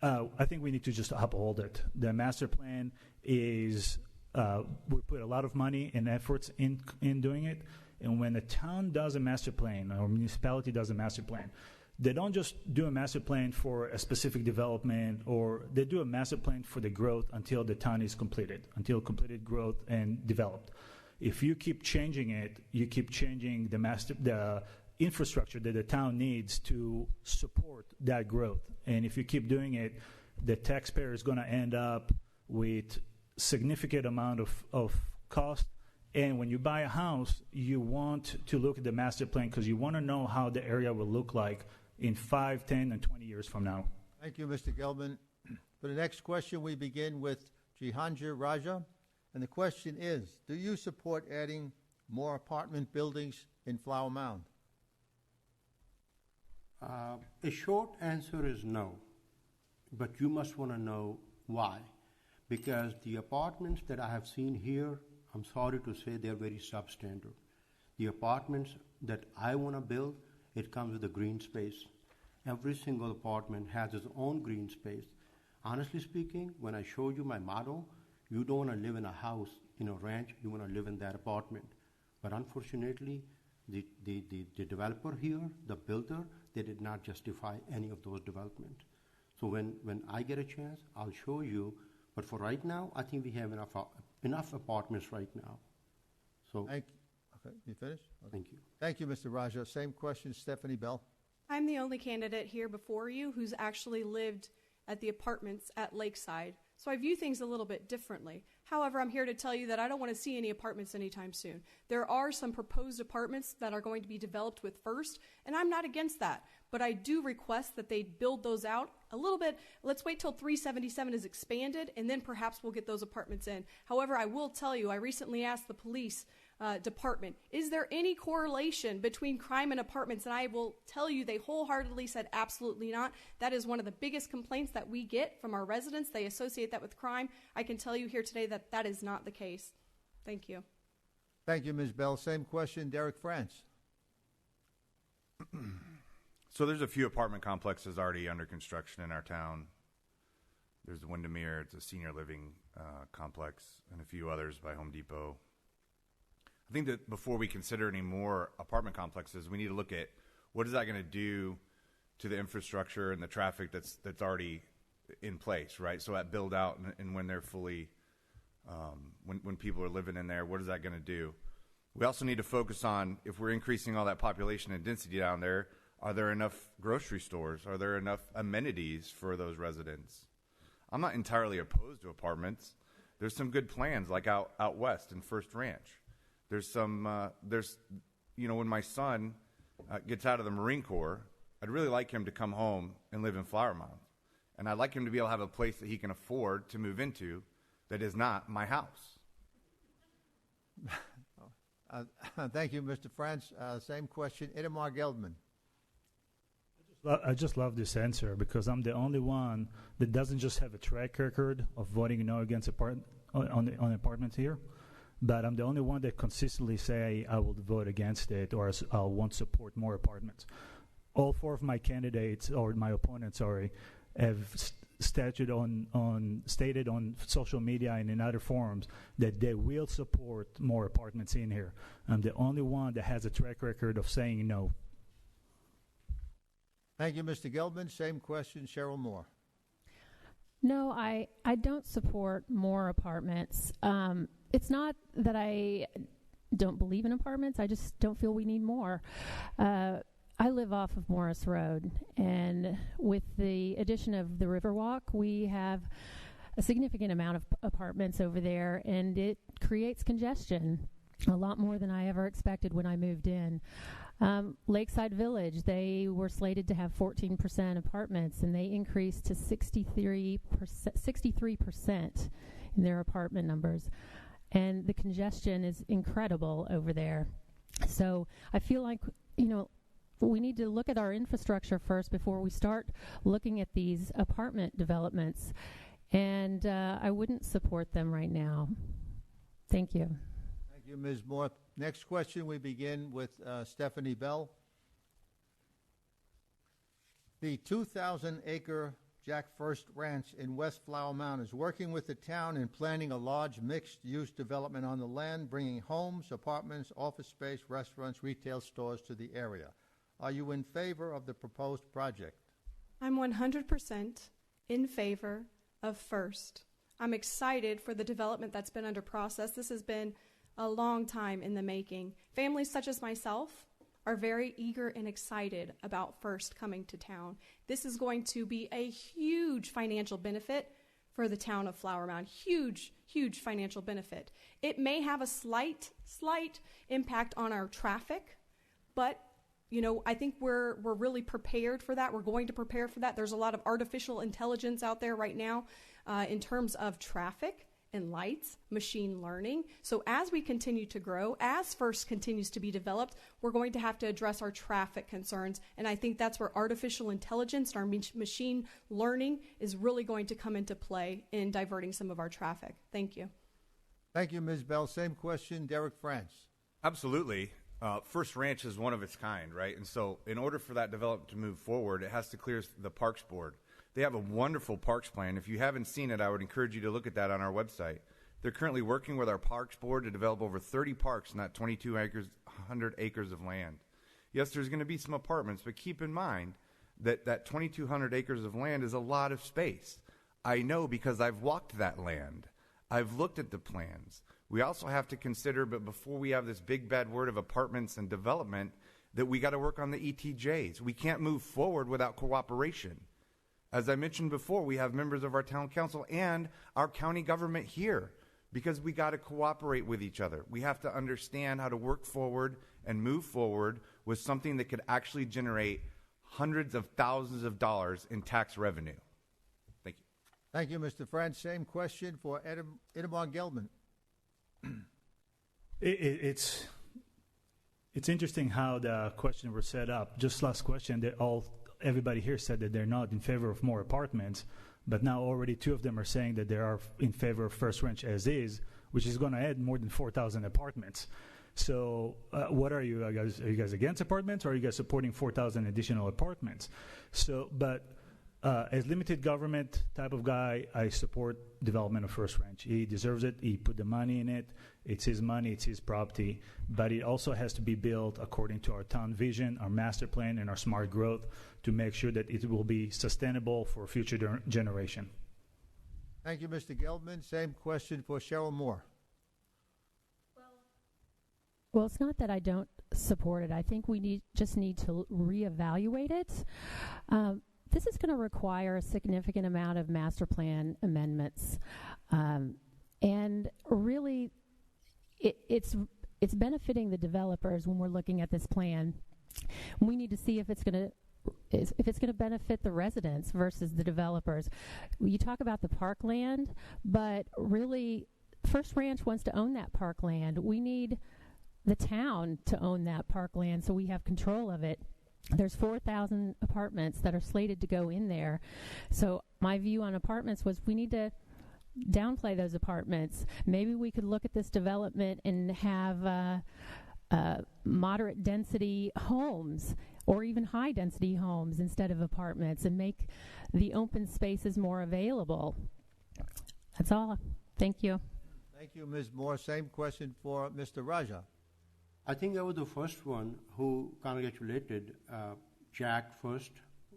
I think we need to just uphold it. The master plan is, we put a lot of money and efforts in doing it, and when a town does a master plan, or a municipality does a master plan, they don't just do a master plan for a specific development, or they do a master plan for the growth until the town is completed, until completed growth and developed. If you keep changing it, you keep changing the infrastructure that the town needs to support that growth. And if you keep doing it, the taxpayer is going to end up with significant amount of cost. And when you buy a house, you want to look at the master plan because you want to know how the area will look like in 5, 10, and 20 years from now. Thank you, Mr. Gelbman. For the next question, we begin with Jehangir Raja. And the question is, do you support adding more apartment buildings in Flower Mound? A short answer is no, but you must want to know why. Because the apartments that I have seen here, I'm sorry to say, they're very substandard. The apartments that I want to build, it comes with a green space. Every single apartment has its own green space. Honestly speaking, when I show you my model, you don't want to live in a house, in a ranch, you want to live in that apartment. But unfortunately, the developer here, the builder, they did not justify any of those developments. So when I get a chance, I'll show you. But for right now, I think we have enough apartments right now. So Thank you. Okay, you finished? Okay. Thank you. Thank you, Mr. Raja. Same question, Stephanie Bell. I'm the only candidate here before you who's actually lived at the apartments at Lakeside, so I view things a little bit differently. However, I'm here to tell you that I don't want to see any apartments anytime soon. There are some proposed apartments that are going to be developed with First, and I'm not against that, but I do request that they build those out a little bit. Let's wait till 377 is expanded, and then perhaps we'll get those apartments in. However, I will tell you, I recently asked the police department, is there any correlation between crime and apartments? And I will tell you, they wholeheartedly said absolutely not. That is one of the biggest complaints that we get from our residents. They associate that with crime. I can tell you here today that that is not the case. Thank you. Thank you, Ms. Bell. Same question, Derek France. So there's a few apartment complexes already under construction in our town. There's the Windermere, it's a senior living complex, and a few others by Home Depot. I think that before we consider any more apartment complexes, we need to look at what is that going to do to the infrastructure and the traffic that's already in place, right? So at build out and when they're fully, when people are living in there, what is that going to do? We also need to focus on, if we're increasing all that population and density down there, are there enough grocery stores? Are there enough amenities for those residents? I'm not entirely opposed to apartments. There's some good plans like out west in First Ranch. There's some, when my son gets out of the Marine Corps, I'd really like him to come home and live in Flower Mound. And I'd like him to be able to have a place that he can afford to move into that is not my house. Thank you, Mr. France. Same question, Itamar Gelbman. I just love this answer because I'm the only one that doesn't just have a track record of voting no against on apartments here, but I'm the only one that consistently say I will vote against it or I won't support more apartments. All four of my candidates, or my opponents, sorry, have stated on social media and in other forums that they will support more apartments in here. I'm the only one that has a track record of saying no. Thank you, Mr. Gelbman. Same question, Cheryl Moore. No, I don't support more apartments. It's not that I don't believe in apartments. I just don't feel we need more. I live off of Morris Road, and with the addition of the Riverwalk, we have a significant amount of apartments over there, and it creates congestion, a lot more than I ever expected when I moved in. Lakeside Village, they were slated to have 14% apartments, and they increased to 63% in their apartment numbers. And the congestion is incredible over there. So I feel like, we need to look at our infrastructure first before we start looking at these apartment developments. And I wouldn't support them right now. Thank you. Thank you, Ms. Moore. Next question, we begin with Stephanie Bell. The 2,000-acre Jack First Ranch in West Flower Mound is working with the town in planning a large mixed-use development on the land, bringing homes, apartments, office space, restaurants, retail stores to the area. Are you in favor of the proposed project? I'm 100% in favor of First. I'm excited for the development that's been under process. This has been a long time in the making. Families such as myself are very eager and excited about First coming to town. This is going to be a huge financial benefit for the town of Flower Mound. Huge, huge financial benefit. It may have a slight impact on our traffic, but I think we're really prepared for that. We're going to prepare for that. There's a lot of artificial intelligence out there right now in terms of traffic and lights, machine learning. So as we continue to grow, as First continues to be developed, we're going to have to address our traffic concerns. And I think that's where artificial intelligence and our machine learning is really going to come into play in diverting some of our traffic. Thank you. Thank you, Ms. Bell. Same question, Derek France. Absolutely. First Ranch is one of its kind, right? And so in order for that development to move forward, it has to clear the Parks Board. They have a wonderful parks plan. If you haven't seen it, I would encourage you to look at that on our website. They're currently working with our Parks Board to develop over 30 parks in that 2,200 acres of land. Yes, there's going to be some apartments, but keep in mind that 2,200 acres of land is a lot of space. I know because I've walked that land. I've looked at the plans. We also have to consider, but before we have this big bad word of apartments and development, that we got to work on the ETJs. We can't move forward without cooperation. As I mentioned before, we have members of our town council and our county government here because we got to cooperate with each other. We have to understand how to work forward and move forward with something that could actually generate hundreds of thousands of dollars in tax revenue. Thank you. Thank you, Mr. France. Same question for Itamar Gelbman. It's interesting how the question was set up. Just last question, everybody here said that they're not in favor of more apartments, but now already two of them are saying that they are in favor of First Ranch as is, which is going to add more than 4,000 apartments. So what are you guys? Are you guys against apartments, or are you guys supporting 4,000 additional apartments? But as limited government type of guy, I support development of First Ranch. He deserves it. He put the money in it. It's his money. It's his property. But it also has to be built according to our town vision, our master plan, and our smart growth to make sure that it will be sustainable for future generation. Thank you, Mr. Gelbman. Same question for Cheryl Moore. Well, it's not that I don't support it. I think we just need to reevaluate it. This is going to require a significant amount of master plan amendments. And really, it's benefiting the developers when we're looking at this plan. We need to see if it's going to benefit the residents versus the developers. You talk about the parkland, but really, First Ranch wants to own that parkland. We need the town to own that parkland so we have control of it. There's 4,000 apartments that are slated to go in there. So my view on apartments was we need to downplay those apartments. Maybe we could look at this development and have moderate density homes or even high density homes instead of apartments and make the open spaces more available. That's all. Thank you. Thank you, Ms. Moore. Same question for Mr. Raja. I think I was the first one who congratulated Jack first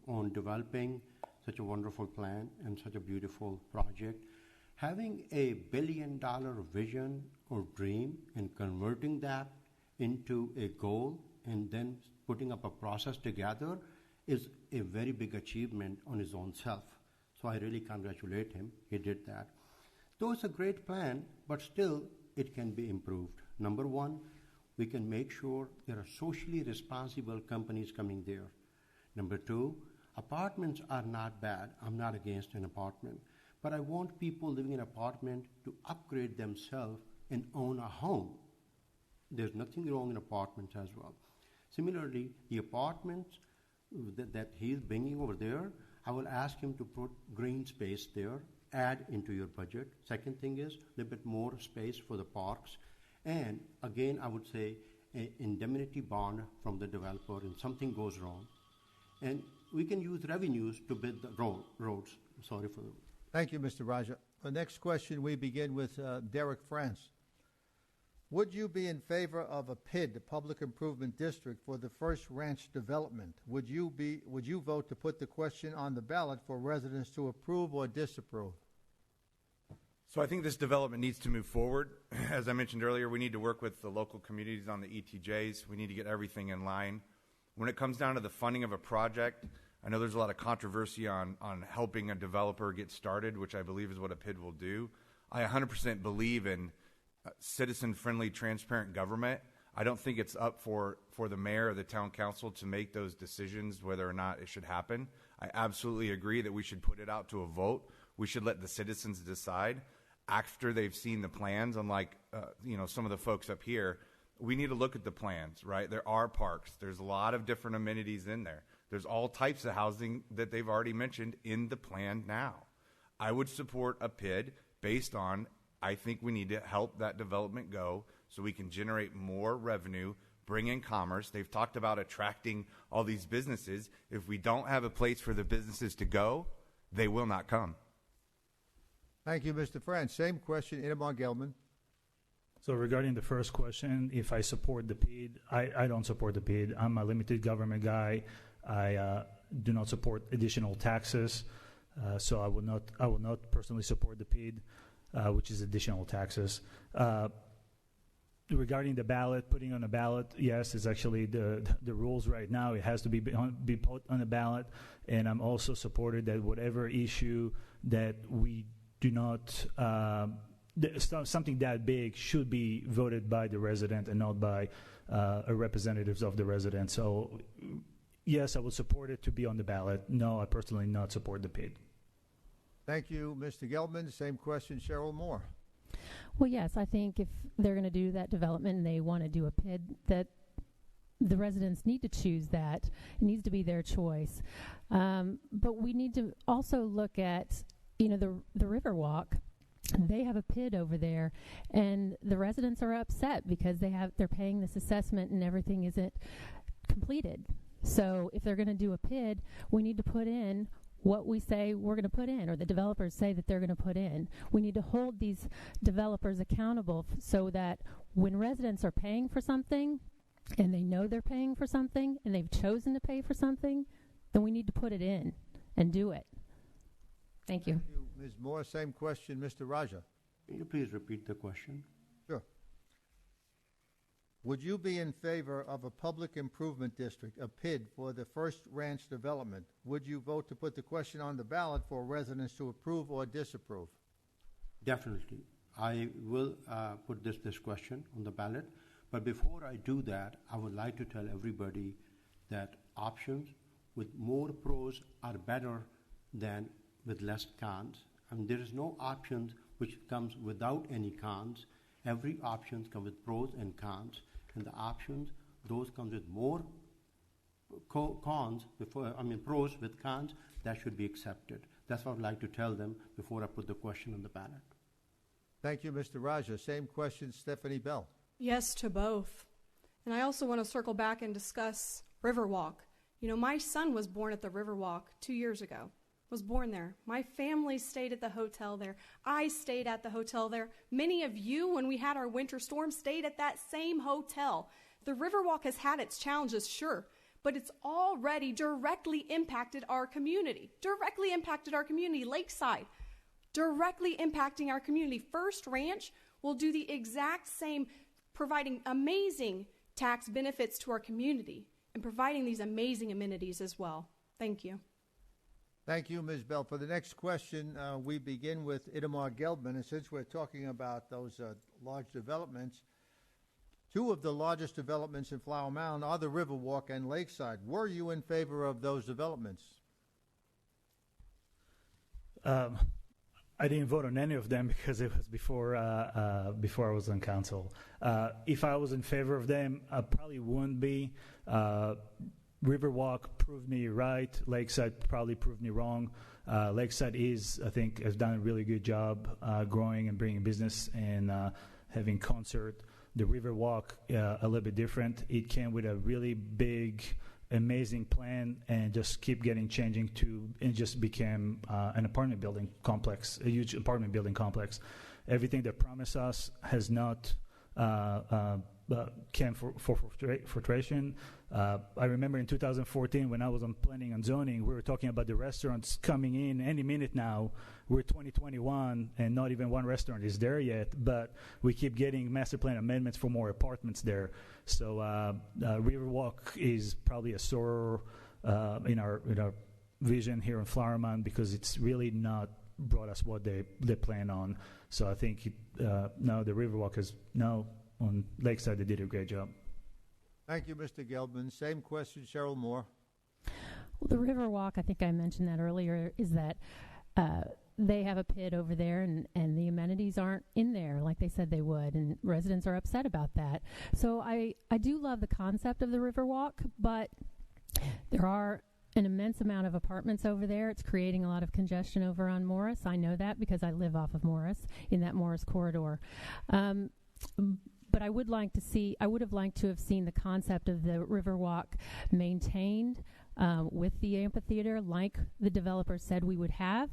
on developing such a wonderful plan and such a beautiful project. Having a $1 billion vision or dream and converting that into a goal and then putting up a process together is a very big achievement on his own self. So I really congratulate him. He did that. Though it's a great plan, but still it can be improved. Number one, we can make sure there are socially responsible companies coming there. Number two, apartments are not bad. I'm not against an apartment. But I want people living in an apartment to upgrade themselves and own a home. There's nothing wrong in apartments as well. Similarly, the apartments that he's bringing over there, I will ask him to put green space there, add into your budget. Second thing is a little bit more space for the parks. And again, I would say an indemnity bond from the developer if something goes wrong. And we can use revenues to build the roads. Sorry for the... Thank you, Mr. Raja. The next question, we begin with Derek France. Would you be in favor of a PID, the Public Improvement District, for the First Ranch development? Would you vote to put the question on the ballot for residents to approve or disapprove? So I think this development needs to move forward. As I mentioned earlier, we need to work with the local communities on the ETJs. We need to get everything in line. When it comes down to the funding of a project, I know there's a lot of controversy on helping a developer get started, which I believe is what a PID will do. I 100% believe in citizen-friendly, transparent government. I don't think it's up for the mayor or the town council to make those decisions whether or not it should happen. I absolutely agree that we should put it out to a vote. We should let the citizens decide after they've seen the plans. Unlike some of the folks up here, we need to look at the plans, right? There are parks. There's a lot of different amenities in there. There's all types of housing that they've already mentioned in the plan now. I would support a PID based on, I think we need to help that development go so we can generate more revenue, bring in commerce. They've talked about attracting all these businesses. If we don't have a place for the businesses to go, they will not come. Thank you, Mr. France. Same question, Itamar Gelbman. So regarding the first question, if I support the PID, I don't support the PID. I'm a limited government guy. I do not support additional taxes, so I will not personally support the PID, which is additional taxes. Regarding the ballot, putting on a ballot, yes, it's actually the rules right now. It has to be put on a ballot, and I'm also supported that whatever issue that we do not something that big should be voted by the resident and not by representatives of the resident. So, yes, I would support it to be on the ballot. No, I personally not support the PID. Thank you, Mr. Gelbman. Same question, Cheryl Moore. Well, yes, I think if they're going to do that development and they want to do a PID, that the residents need to choose that. It needs to be their choice. But we need to also look at, the Riverwalk. They have a PID over there, and the residents are upset because they're paying this assessment and everything isn't completed. So if they're going to do a PID, we need to put in what we say we're going to put in, or the developers say that they're going to put in. We need to hold these developers accountable so that when residents are paying for something and they know they're paying for something and they've chosen to pay for something, then we need to put it in and do it. Thank you. Thank you, Ms. Moore. Same question, Mr. Raja. Can you please repeat the question? Sure. Would you be in favor of a public improvement district, a PID, for the First Ranch development? Would you vote to put the question on the ballot for residents to approve or disapprove? Definitely. I will put this question on the ballot. But before I do that, I would like to tell everybody that options with more pros are better than with less cons. And there is no options which comes without any cons. Every option comes with pros and cons. and the options, those comes with more cons before, pros with cons, that should be accepted. That's what I'd like to tell them before I put the question on the ballot. Thank you, Mr. Raja. Same question, Stephanie Bell. Yes to both. And I also want to circle back and discuss Riverwalk. You know, my son was born at the Riverwalk 2 years ago. Was born there. My family stayed at the hotel there. I stayed at the hotel there. Many of you, when we had our winter storm, stayed at that same hotel. The Riverwalk has had its challenges, sure, but it's already directly impacted our community. Directly impacted our community. Lakeside, directly impacting our community. First Ranch will do the exact same, providing amazing tax benefits to our community and providing these amazing amenities as well. Thank you. Thank you, Ms. Bell. For the next question, we begin with Itamar Gelbman. And since we're talking about those large developments, two of the largest developments in Flower Mound are the Riverwalk and Lakeside. Were you in favor of those developments? I didn't vote on any of them because it was before I was on council. If I was in favor of them, I probably wouldn't be. Riverwalk proved me right. Lakeside probably proved me wrong. Lakeside I think, has done a really good job growing and bringing business and having concert. The Riverwalk, a little bit different. It came with a really big, amazing plan and just keep changing to, and just became an apartment building complex, a huge apartment building complex. Everything they promised us has not came for fruition. I remember in 2014 when I was on planning and zoning, we were talking about the restaurants coming in any minute now. We're 2021 and not even one restaurant is there yet, but we keep getting master plan amendments for more apartments there. So Riverwalk is probably a sore in our vision here in Flower Mound because it's really not brought us what they plan on. So I think now the Riverwalk is now on Lakeside. They did a great job. Thank you, Mr. Gelbman. Same question, Cheryl Moore. Well, the Riverwalk, I think I mentioned that earlier, is that they have a pit over there and the amenities aren't in there like they said they would, and residents are upset about that. So I do love the concept of the Riverwalk, but there are an immense amount of apartments over there. It's creating a lot of congestion over on Morris. I know that because I live off of Morris, in that Morris corridor. But I would have liked to have seen the concept of the Riverwalk maintained with the amphitheater like the developer said we would have.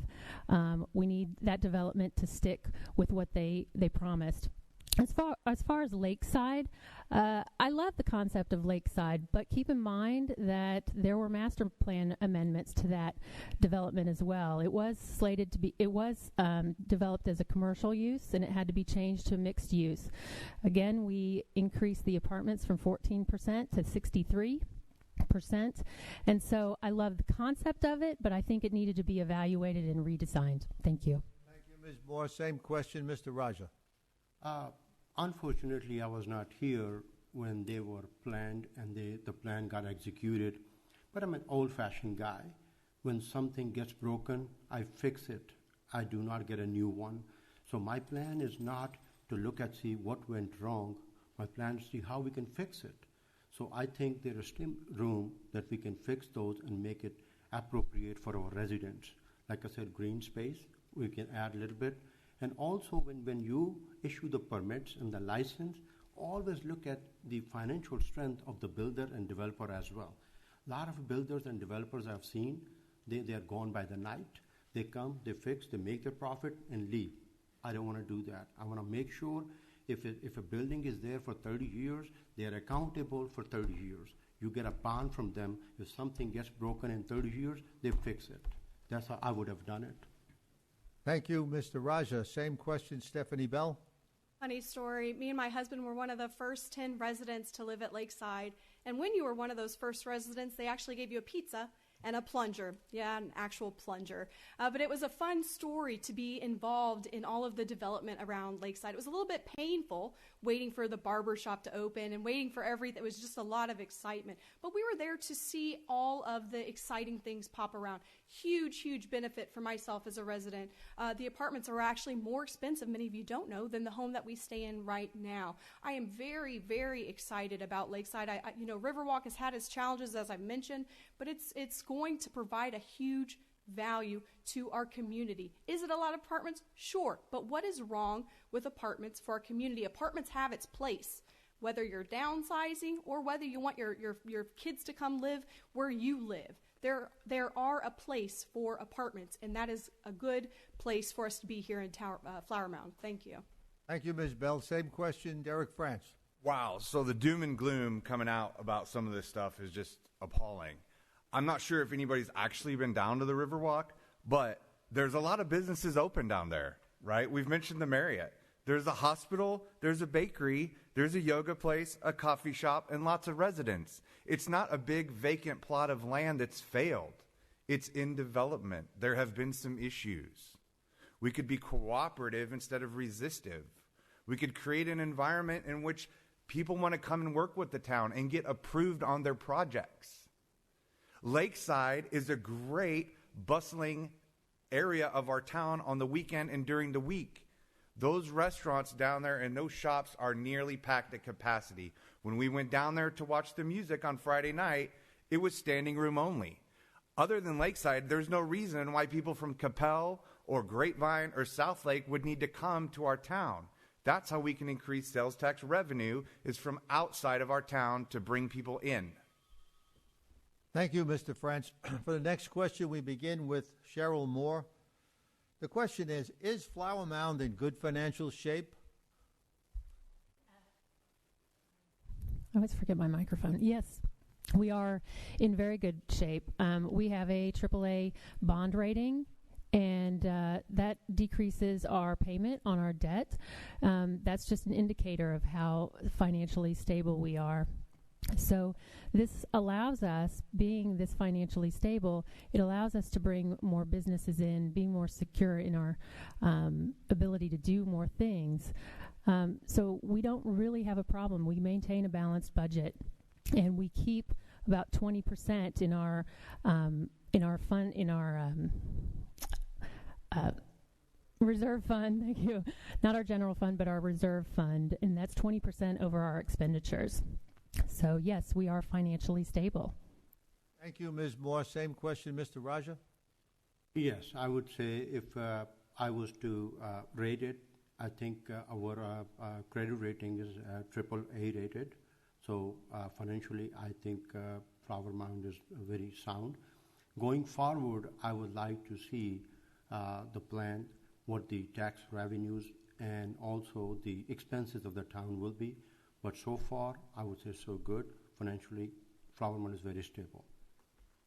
We need that development to stick with what they promised. As far as Lakeside, I love the concept of Lakeside, but keep in mind that there were master plan amendments to that development as well. It was developed as a commercial use, and it had to be changed to mixed use. Again, we increased the apartments from 14% to 63%. And so I love the concept of it, but I think it needed to be evaluated and redesigned. Thank you. Thank you, Ms. Moore. Same question, Mr. Raja. Unfortunately, I was not here when they were planned and the plan got executed. But I'm an old-fashioned guy. When something gets broken, I fix it. I do not get a new one. So my plan is not to look at see what went wrong. My plan is to see how we can fix it. So I think there is still room that we can fix those and make it appropriate for our residents. Like I said, green space, we can add a little bit. And also when you issue the permits and the license, always look at the financial strength of the builder and developer as well. A lot of builders and developers I've seen, they are gone by the night. They come, they fix, they make their profit and leave. I don't want to do that. I want to make sure if a building is there for 30 years, they are accountable for 30 years. You get a bond from them. If something gets broken in 30 years, they fix it. That's how I would have done it. Thank you, Mr. Raja. Same question, Stephanie Bell. Funny story. Me and my husband were one of the first 10 residents to live at Lakeside. And when you were one of those first residents, they actually gave you a pizza and a plunger. Yeah, an actual plunger. But it was a fun story to be involved in all of the development around Lakeside. It was a little bit painful waiting for the barber shop to open and waiting for everything. It was just a lot of excitement. But we were there to see all of the exciting things pop around. Huge, huge benefit for myself as a resident. The apartments are actually more expensive, many of you don't know, than the home that we stay in right now. I am very, very excited about Lakeside. Riverwalk has had its challenges, as I've mentioned, but it's going to provide a huge value to our community. Is it a lot of apartments? Sure. But what is wrong with apartments for our community? Apartments have its place. Whether you're downsizing or whether you want your kids to come live where you live, there are a place for apartments, and that is a good place for us to be here in Flower Mound. Thank you. Thank you, Ms. Bell. Same question, Derek France. Wow, so the doom and gloom coming out about some of this stuff is just appalling. I'm not sure if anybody's actually been down to the Riverwalk, but there's a lot of businesses open down there, right? We've mentioned the Marriott. There's a hospital, there's a bakery, there's a yoga place, a coffee shop, and lots of residents. It's not a big vacant plot of land that's failed. It's in development. There have been some issues. We could be cooperative instead of resistive. We could create an environment in which people want to come and work with the town and get approved on their projects. Lakeside is a great, bustling area of our town on the weekend and during the week. Those restaurants down there and those shops are nearly packed at capacity. When we went down there to watch the music on Friday night, it was standing room only. Other than Lakeside, there's no reason why people from Capel or Grapevine or South Lake would need to come to our town. That's how we can increase sales tax revenue, is from outside of our town to bring people in. Thank you, Mr. French. For the next question, we begin with Cheryl Moore. The question is Flower Mound in good financial shape? I always forget my microphone. Yes, we are in very good shape. We have a AAA bond rating, and that decreases our payment on our debt. That's just an indicator of how financially stable we are. So this allows us, being this financially stable, it allows us to bring more businesses in, be more secure in our ability to do more things. So we don't really have a problem. We maintain a balanced budget, and we keep about 20% in our fund, in our reserve fund. Thank you. Not our general fund, but our reserve fund, and that's 20% over our expenditures. So, yes, we are financially stable. Thank you, Ms. Moore. Same question, Mr. Raja. Yes, I would say if I was to rate it, I think our credit rating is AAA rated. So financially, I think Flower Mound is very sound. Going forward, I would like to see the plan, what the tax revenues and also the expenses of the town will be. But so far, I would say so good. Financially, Flower Mound is very stable.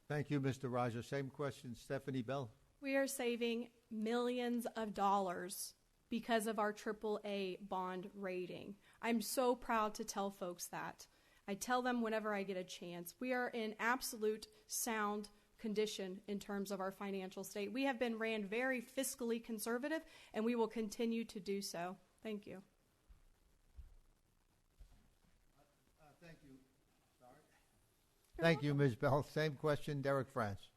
Thank you, Mr. Raja. Same question, Stephanie Bell. We are saving millions of dollars because of our AAA bond rating. I'm so proud to tell folks that. I tell them whenever I get a chance. We are in absolute sound condition in terms of our financial state. We have been ran very fiscally conservative, and we will continue to do so. Thank you. Thank you, Ms. Bell. Same question, Derek France.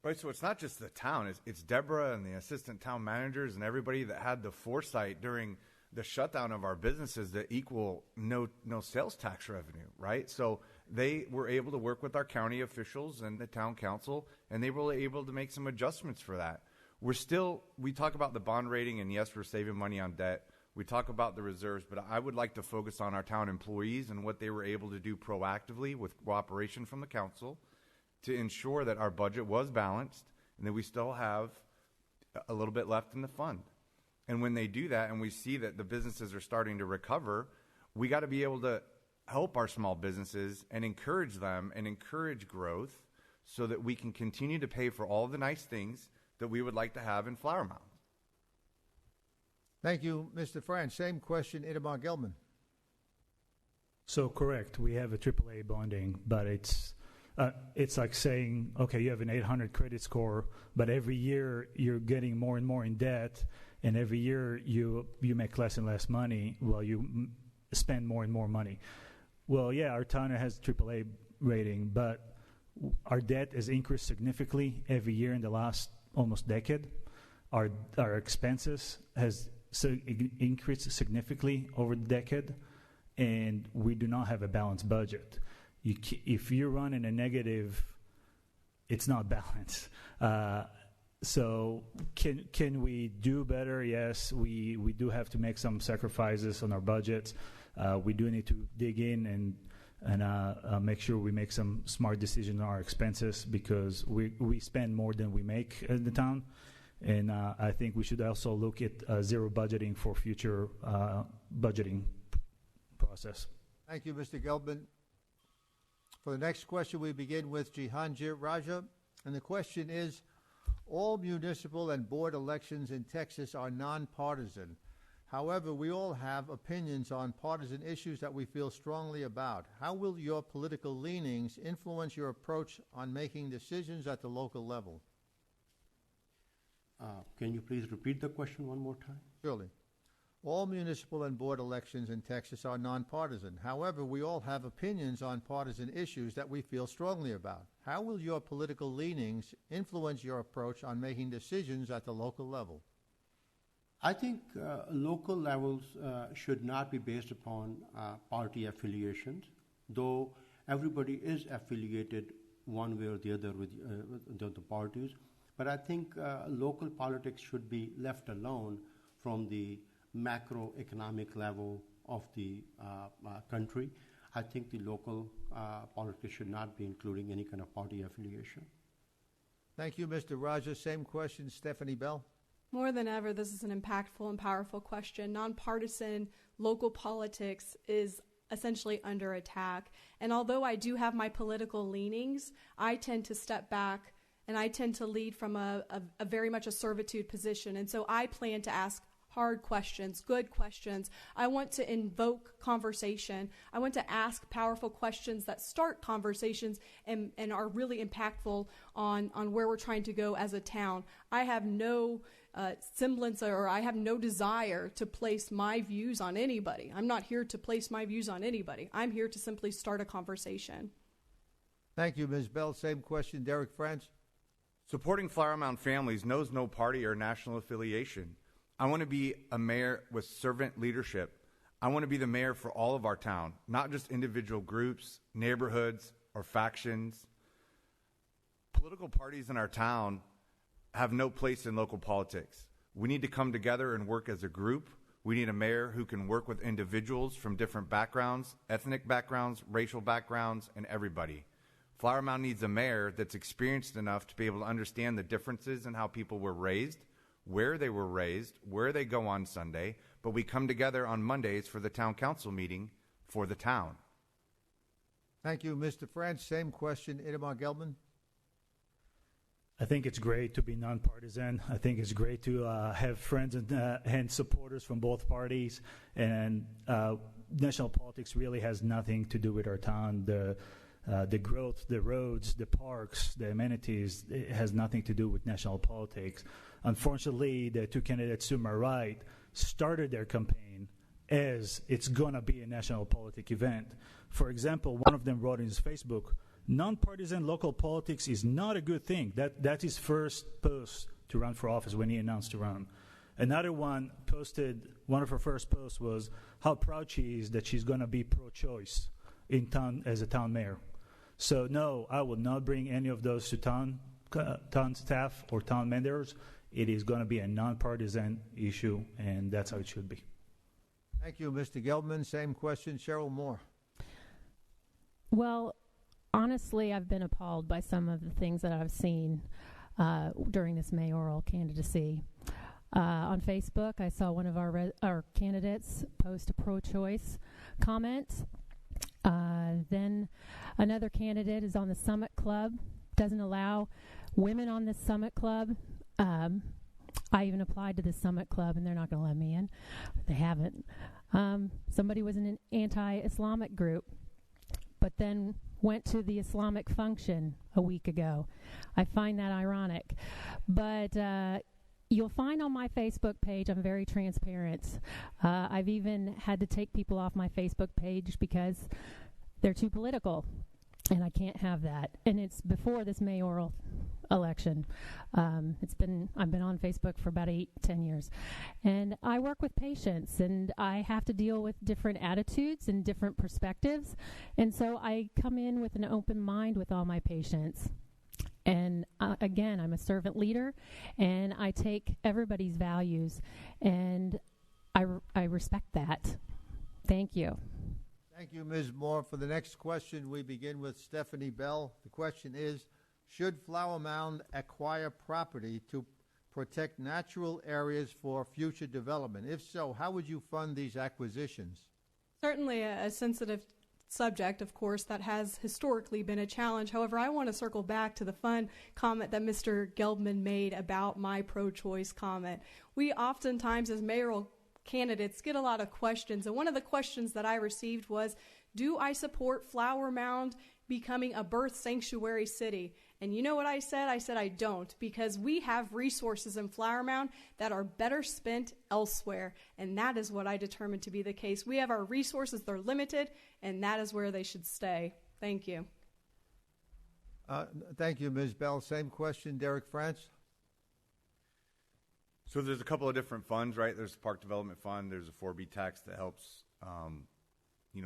Right, so it's not just the town. It's Deborah and the assistant town managers and everybody that had the foresight during the shutdown of our businesses that equal no sales tax revenue, right? So they were able to work with our county officials and the town council, and they were able to make some adjustments for that. We talk about the bond rating, and yes, we're saving money on debt. We talk about the reserves, but I would like to focus on our town employees and what they were able to do proactively with cooperation from the council to ensure that our budget was balanced and that we still have a little bit left in the fund. And when they do that and we see that the businesses are starting to recover, we got to be able to help our small businesses and encourage them and encourage growth so that we can continue to pay for all the nice things that we would like to have in Flower Mound. Thank you, Mr. France. Same question, Itamar Gelbman. So correct, we have a AAA bonding, but it's like saying, okay, you have an 800 credit score, but every year you're getting more and more in debt, and every year you make less and less money. Well, you spend more and more money. Well, yeah, our town has AAA rating, but our debt has increased significantly every year in the last almost decade. Our expenses has increased significantly over the decade, and we do not have a balanced budget. If you run in a negative, it's not balanced. So can we do better? Yes, we do have to make some sacrifices on our budgets. We do need to dig in and make sure we make some smart decisions on our expenses, because we spend more than we make in the town. And I think we should also look at zero budgeting for future budgeting process. Thank you, Mr. Gelbman. For the next question, we begin with Jehangir Raja. And the question is, all municipal and board elections in Texas are nonpartisan. However, we all have opinions on partisan issues that we feel strongly about. How will your political leanings influence your approach on making decisions at the local level? Can you please repeat the question one more time? Surely. All municipal and board elections in Texas are nonpartisan. However, we all have opinions on partisan issues that we feel strongly about. How will your political leanings influence your approach on making decisions at the local level? I think local levels should not be based upon party affiliations, though everybody is affiliated one way or the other with the parties. But I think local politics should be left alone from the macroeconomic level of the country. I think the local politics should not be including any kind of party affiliation. Thank you, Mr. Raja. Same question, Stephanie Bell. More than ever, this is an impactful and powerful question. Nonpartisan local politics is essentially under attack. And although I do have my political leanings, I tend to step back and I tend to lead from a very much a servitude position. And so I plan to ask hard questions, good questions. I want to invoke conversation. I want to ask powerful questions that start conversations and are really impactful on where we're trying to go as a town. I have no semblance, or I have no desire to place my views on anybody. I'm not here to place my views on anybody. I'm here to simply start a conversation. Thank you, Ms. Bell. Same question, Derek France. Supporting Flower Mound families knows no party or national affiliation. I want to be a mayor with servant leadership. I want to be the mayor for all of our town, not just individual groups, neighborhoods, or factions. Political parties in our town have no place in local politics. We need to come together and work as a group. We need a mayor who can work with individuals from different backgrounds, ethnic backgrounds, racial backgrounds, and everybody. Flower Mound needs a mayor that's experienced enough to be able to understand the differences in how people were raised, where they were raised, where they go on Sunday, but we come together on Mondays for the town council meeting for the town. Thank you, Mr. France. Same question, Itamar Gelbman. I think it's great to be nonpartisan. I think it's great to have friends and supporters from both parties. And national politics really has nothing to do with our town. The growth, the roads, the parks, the amenities, it has nothing to do with national politics. Unfortunately, the two candidates to my right started their campaign as it's going to be a national politic event. For example, one of them wrote in his Facebook, "Nonpartisan local politics is not a good thing." That's his first post to run for office when he announced to run. Another one of her first posts was how proud she is that she's going to be pro-choice in town as a town mayor. So no, I will not bring any of those to town staff or town members. It is going to be a nonpartisan issue, and that's how it should be. Thank you, Mr. Gelbman. Same question, Cheryl Moore. Well, honestly, I've been appalled by some of the things that I've seen during this mayoral candidacy. On Facebook, I saw one of our candidates post a pro-choice comment. Then another candidate is on the Summit Club, doesn't allow women on the Summit Club. I even applied to the Summit Club, and they're not going to let me in. They haven't. Somebody was in an anti-Islamic group, but then went to the Islamic function a week ago. I find that ironic. But you'll find on my Facebook page, I'm very transparent. I've even had to take people off my Facebook page because they're too political, and I can't have that. And it's before this mayoral election. I've been on Facebook for about 8-10 years, and I work with patients, and I have to deal with different attitudes and different perspectives, and so I come in with an open mind with all my patients. And again, I'm a servant leader, and I take everybody's values, and I respect that. Thank you. Thank you, Ms. Moore. For the next question, we begin with Stephanie Bell. The question is, should Flower Mound acquire property to protect natural areas for future development? If so, how would you fund these acquisitions? Certainly a sensitive subject, of course, that has historically been a challenge. However, I want to circle back to the fun comment that Mr. Gelbman made about my pro-choice comment. We oftentimes, as mayoral candidates, get a lot of questions, and one of the questions that I received was, do I support Flower Mound becoming a birth sanctuary city? And you know what I said? I said I don't, because we have resources in Flower Mound that are better spent elsewhere, and that is what I determined to be the case. We have our resources, they're limited, and that is where they should stay. Thank you. Thank you, Ms. Bell. Same question, Derek France. So there's a couple of different funds, right? There's the Park Development Fund. There's a 4B tax that helps,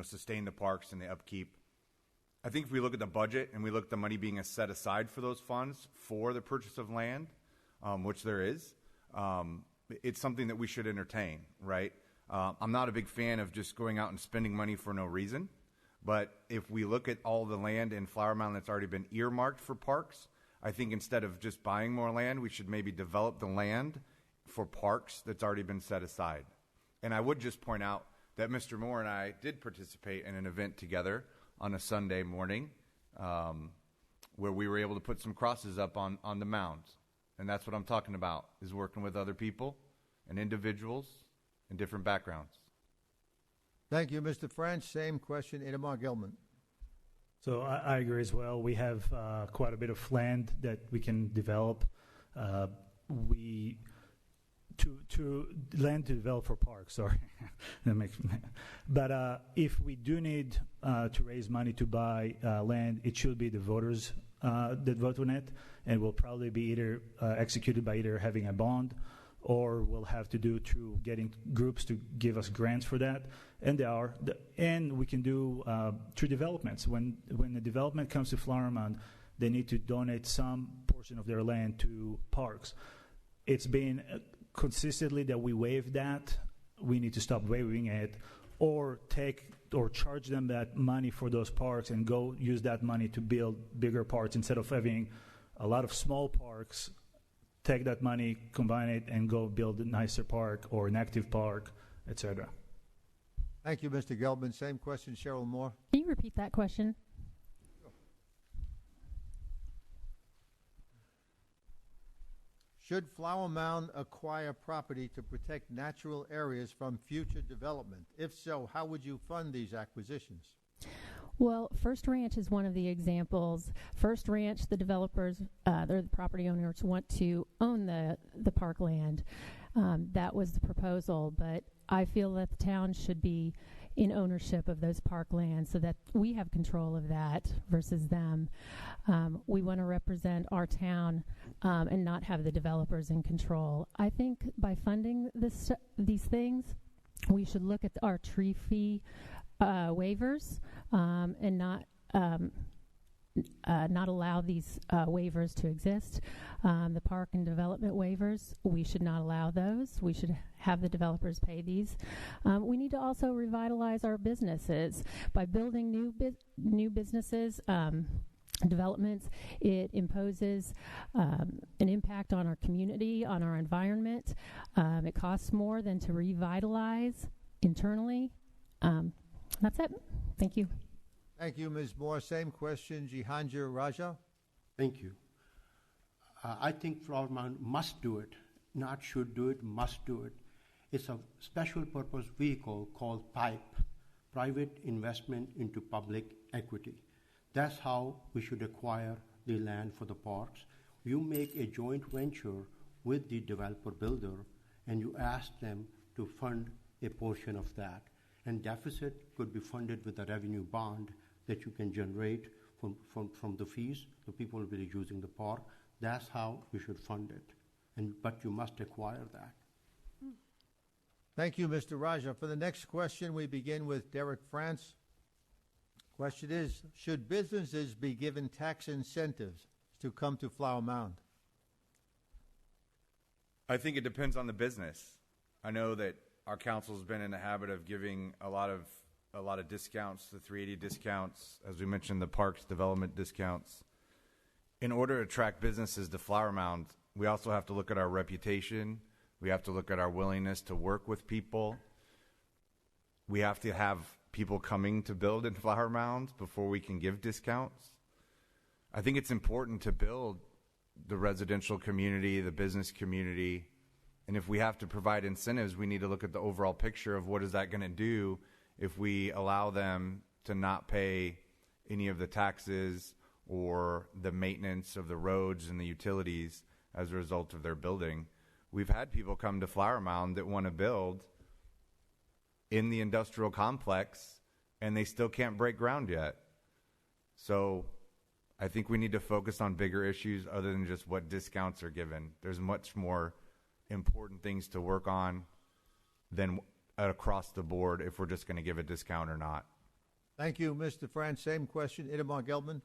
sustain the parks and the upkeep. I think if we look at the budget and we look at the money being set aside for those funds for the purchase of land, which there is, it's something that we should entertain, right? I'm not a big fan of just going out and spending money for no reason, but if we look at all the land in Flower Mound that's already been earmarked for parks, I think instead of just buying more land, we should maybe develop the land for parks that's already been set aside. And I would just point out that Mr. Moore and I did participate in an event together on a Sunday morning where we were able to put some crosses up on the mounds. And that's what I'm talking about, is working with other people and individuals in different backgrounds. Thank you, Mr. French. Same question, Itamar Gelbman. So I agree as well. We have quite a bit of land that we can develop. To land to develop for parks, sorry. But if we do need to raise money to buy land, it should be the voters that vote on it, and will probably be either executed by either having a bond, or we'll have to do through getting groups to give us grants for that. And and we can do through developments. When the development comes to Flower Mound, they need to donate some portion of their land to parks. It's been consistently that we waive that. We need to stop waiving it, or charge them that money for those parks and go use that money to build bigger parks instead of having a lot of small parks. Take that money, combine it, and go build a nicer park or an active park, etc. Thank you, Mr. Gelbman. Same question, Cheryl Moore. Can you repeat that question? Should Flower Mound acquire property to protect natural areas from future development? If so, how would you fund these acquisitions? Well, First Ranch is one of the examples. First Ranch, the developers, they're the property owners, want to own the parkland. That was the proposal, but I feel that the town should be in ownership of those parklands so that we have control of that versus them. We want to represent our town and not have the developers in control. I think by funding these things, we should look at our tree fee waivers and not allow these waivers to exist. The park and development waivers, we should not allow those. We should have the developers pay these. We need to also revitalize our businesses by building new businesses. Developments, it imposes an impact on our community, on our environment. It costs more than to revitalize internally. That's it. Thank you. Thank you, Ms. Moore. Same question, Jehangir Raja. Thank you. I think Flower Mound must do it, not should do it, must do it. It's a special purpose vehicle called PIPE, Private Investment into Public Equity. That's how we should acquire the land for the parks. You make a joint venture with the developer builder, and you ask them to fund a portion of that. And deficit could be funded with a revenue bond that you can generate from the fees. The people will be using the park. That's how we should fund it. But you must acquire that. Thank you, Mr. Raja. For the next question, we begin with Derek France. Question is, should businesses be given tax incentives to come to Flower Mound? I think it depends on the business. I know that our council's been in the habit of giving a lot of discounts, the 380 discounts, as we mentioned, the parks development discounts. In order to attract businesses to Flower Mound, we also have to look at our reputation. We have to look at our willingness to work with people. We have to have people coming to build in Flower Mound before we can give discounts. I think it's important to build the residential community, the business community, and if we have to provide incentives, we need to look at the overall picture of what is that going to do if we allow them to not pay any of the taxes or the maintenance of the roads and the utilities as a result of their building. We've had people come to Flower Mound that want to build in the industrial complex, and they still can't break ground yet. So I think we need to focus on bigger issues other than just what discounts are given. There's much more important things to work on than across the board if we're just going to give a discount or not. Thank you, Mr. France. Same question. Itamar Gelbman.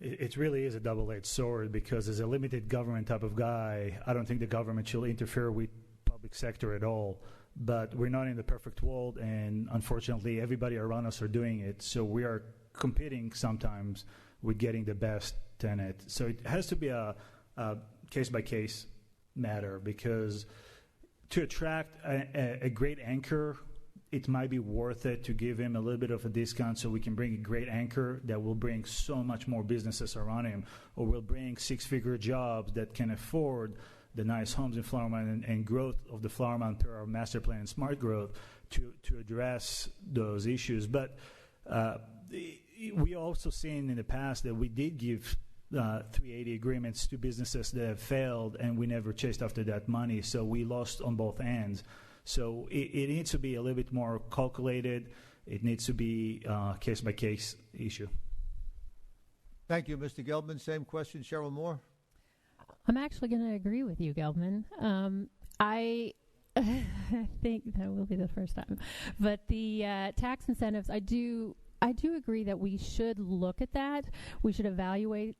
It really is a double-edged sword because as a limited government type of guy, I don't think the government should interfere with public sector at all. But we're not in the perfect world, and unfortunately, everybody around us are doing it. So we are competing sometimes with getting the best tenant. So it has to be a case-by-case matter because to attract a great anchor, it might be worth it to give him a little bit of a discount so we can bring a great anchor that will bring so much more businesses around him, or will bring six-figure jobs that can afford the nice homes in Flower Mound and growth of the Flower Mound through our master plan and smart growth to address those issues. But we also seen in the past that we did give 380 agreements to businesses that have failed, and we never chased after that money, so we lost on both ends. So it needs to be a little bit more calculated. It needs to be a case-by-case issue. Thank you, Mr. Gelbman. Same question, Cheryl Moore. I'm actually going to agree with you, Gelbman. I think that will be the first time. But the tax incentives, I do agree that we should look at that. We should evaluate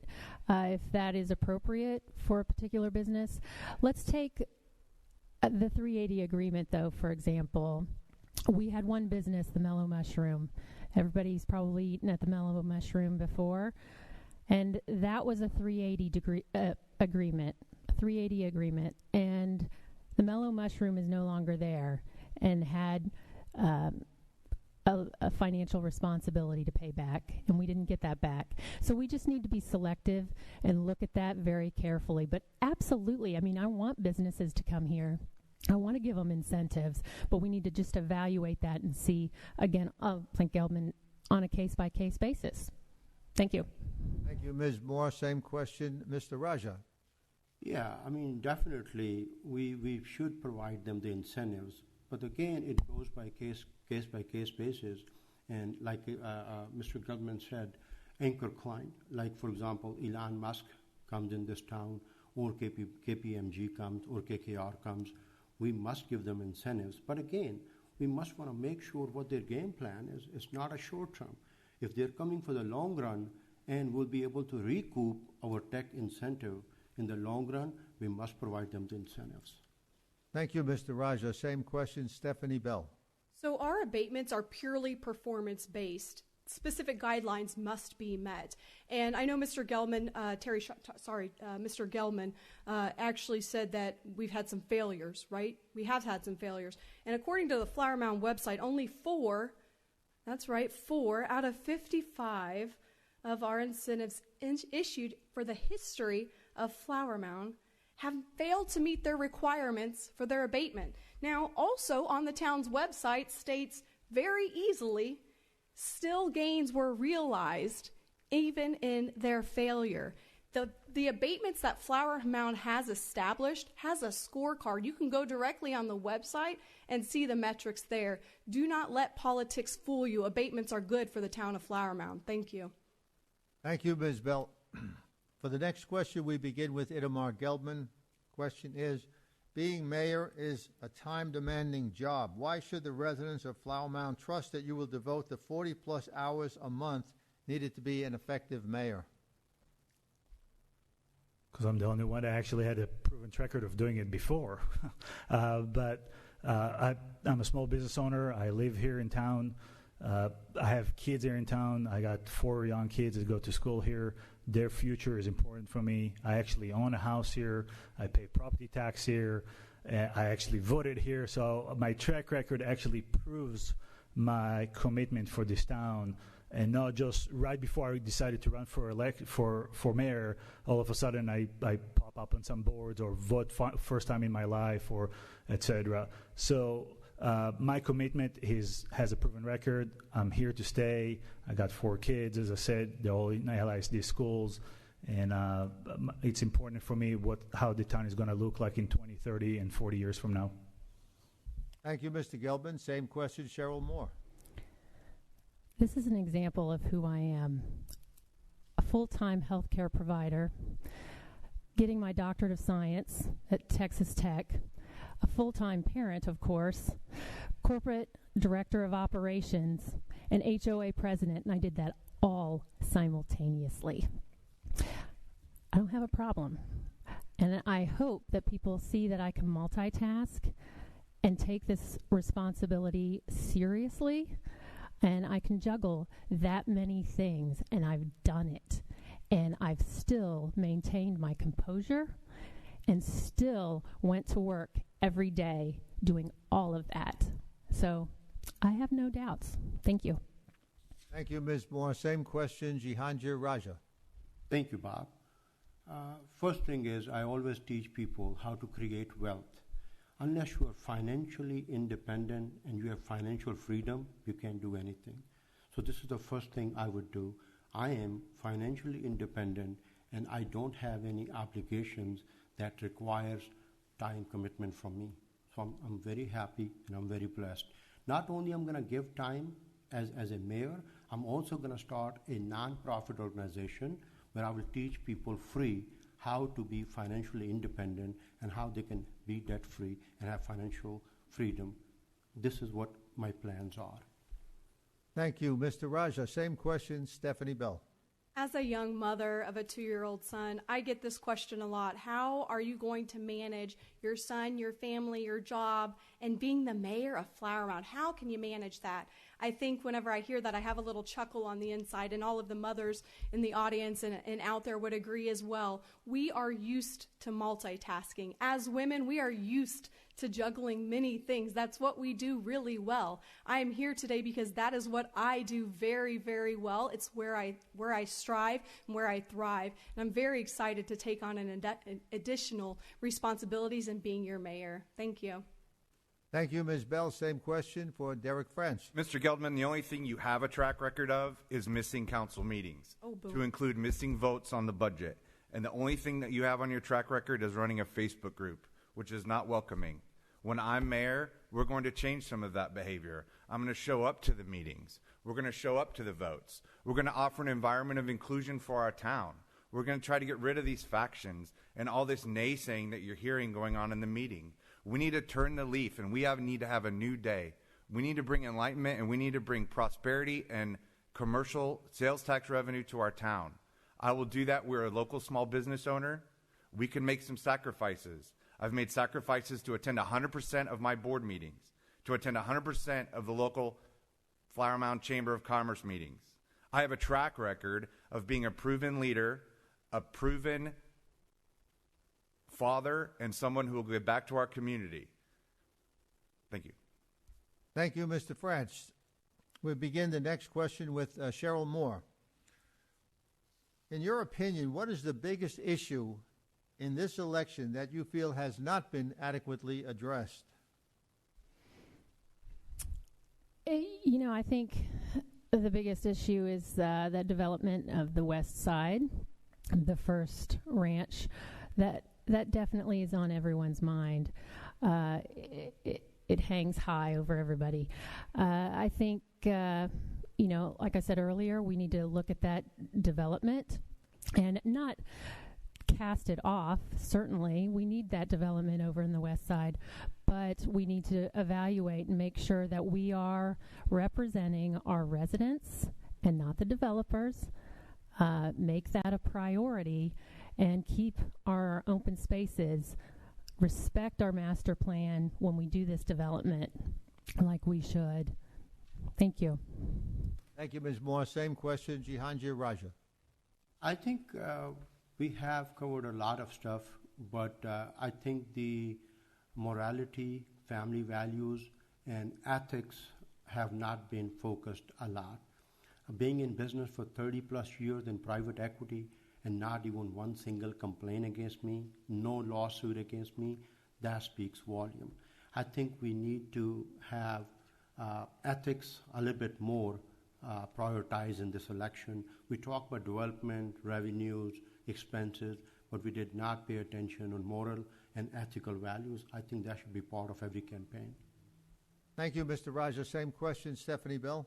if that is appropriate for a particular business. Let's take the 380 agreement, though, for example. We had one business, the Mellow Mushroom. Everybody's probably eaten at the Mellow Mushroom before. And that was a 380 agreement. And the Mellow Mushroom is no longer there and had a financial responsibility to pay back, and we didn't get that back. So we just need to be selective and look at that very carefully. But absolutely, I mean, I want businesses to come here. I want to give them incentives, but we need to just evaluate that and see, again, like Gelbman, on a case-by-case basis. Thank you. Thank you, Ms. Moore. Same question, Mr. Raja. Yeah, I mean, definitely we should provide them the incentives. But again, it goes by case-by-case basis. And like Mr. Gelbman said, anchor client, like, for example, Elon Musk comes in this town, or KPMG comes, or KKR comes. We must give them incentives. But again, we must want to make sure what their game plan is. It's not a short term. If they're coming for the long run and will be able to recoup our tech incentive in the long run, we must provide them the incentives. Thank you, Mr. Raja. Same question, Stephanie Bell. So our abatements are purely performance-based. Specific guidelines must be met. And I know Mr. Gelbman, Mr. Gelbman actually said that we've had some failures, right? We have had some failures. And according to the Flower Mound website, only 4 out of 55 of our incentives issued for the history of Flower Mound have failed to meet their requirements for their abatement. Now, also on the town's website states very easily, still gains were realized even in their failure. The abatements that Flower Mound has established has a scorecard. You can go directly on the website and see the metrics there. Do not let politics fool you. Abatements are good for the town of Flower Mound. Thank you. Thank you, Ms. Bell. For the next question, we begin with Itamar Gelbman. Question is, being mayor is a time-demanding job. Why should the residents of Flower Mound trust that you will devote the 40-plus hours a month needed to be an effective mayor? Because I'm the only one that actually had a proven record of doing it before. But I'm a small business owner. I live here in town. I have kids here in town. I got 4 young kids that go to school here. Their future is important for me. I actually own a house here. I pay property tax here. I actually voted here. So my track record actually proves my commitment for this town. And not just right before I decided to run for mayor, all of a sudden I pop up on some boards or vote first time in my life or etc. So my commitment has a proven record. I'm here to stay. I got 4 kids, as I said. They're all in LISD schools. And it's important for me how the town is going to look like in 20, 30, and 40 years from now. Thank you, Mr. Gelbman. Same question, Cheryl Moore. This is an example of who I am. A full-time healthcare provider, getting my doctorate of science at Texas Tech, a full-time parent, of course, corporate director of operations, and HOA president, and I did that all simultaneously. I don't have a problem. And I hope that people see that I can multitask and take this responsibility seriously. And I can juggle that many things, and I've done it. And I've still maintained my composure and still went to work every day doing all of that. So I have no doubts. Thank you. Thank you, Ms. Moore. Same question, Jehangir Raja. Thank you, Bob. First thing is, I always teach people how to create wealth. Unless you are financially independent and you have financial freedom, you can't do anything. So this is the first thing I would do. I am financially independent and I don't have any obligations that requires time commitment from me. So I'm very happy and I'm very blessed. Not only I'm going to give time as a mayor, I'm also going to start a non-profit organization where I will teach people free how to be financially independent and how they can be debt-free and have financial freedom. This is what my plans are. Thank you, Mr. Raja. Same question, Stephanie Bell. As a young mother of a 2-year-old son, I get this question a lot. How are you going to manage your son, your family, your job, and being the mayor of Flower Mound? How can you manage that? I think whenever I hear that, I have a little chuckle on the inside, and all of the mothers in the audience and out there would agree as well. We are used to multitasking. As women, we are used to juggling many things. That's what we do really well. I am here today because that is what I do very, very well. It's where I strive and where I thrive. And I'm very excited to take on an additional responsibilities in being your mayor. Thank you. Thank you, Ms. Bell. Same question for Derek French. Mr. Gelbman, the only thing you have a track record of is missing council meetings, to include missing votes on the budget. And the only thing that you have on your track record is running a Facebook group, which is not welcoming. When I'm mayor, we're going to change some of that behavior. I'm going to show up to the meetings. We're going to show up to the votes. We're going to offer an environment of inclusion for our town. We're going to try to get rid of these factions and all this naysaying that you're hearing going on in the meeting. We need to turn the leaf, and we need to have a new day. We need to bring enlightenment, and we need to bring prosperity and commercial sales tax revenue to our town. I will do that. We're a local small business owner. We can make some sacrifices. I've made sacrifices to attend 100% of my board meetings, to attend 100% of the local Flower Mound Chamber of Commerce meetings. I have a track record of being a proven leader, a proven father, and someone who will give back to our community. Thank you. Thank you, Mr. French. We begin the next question with Cheryl Moore. In your opinion, what is the biggest issue in this election that you feel has not been adequately addressed? I think the biggest issue is the development of the west side. the first ranch, that definitely is on everyone's mind. It hangs high over everybody. I think, like I said earlier, we need to look at that development and not cast it off. Certainly, we need that development over in the west side, but we need to evaluate and make sure that we are representing our residents and not the developers. Make that a priority and keep our open spaces, respect our master plan when we do this development like we should. Thank you. Thank you, Ms. Moore. Same question, Jehangir Raja. I think we have covered a lot of stuff, but I think the morality, family values, and ethics have not been focused a lot. Being in business for 30 plus years in private equity and not even one single complaint against me, no lawsuit against me, that speaks volume. I think we need to have ethics a little bit more prioritized in this election. We talk about development, revenues, expenses, but we did not pay attention on moral and ethical values. I think that should be part of every campaign. Thank you, Mr. Raja. Same question, Stephanie Bell.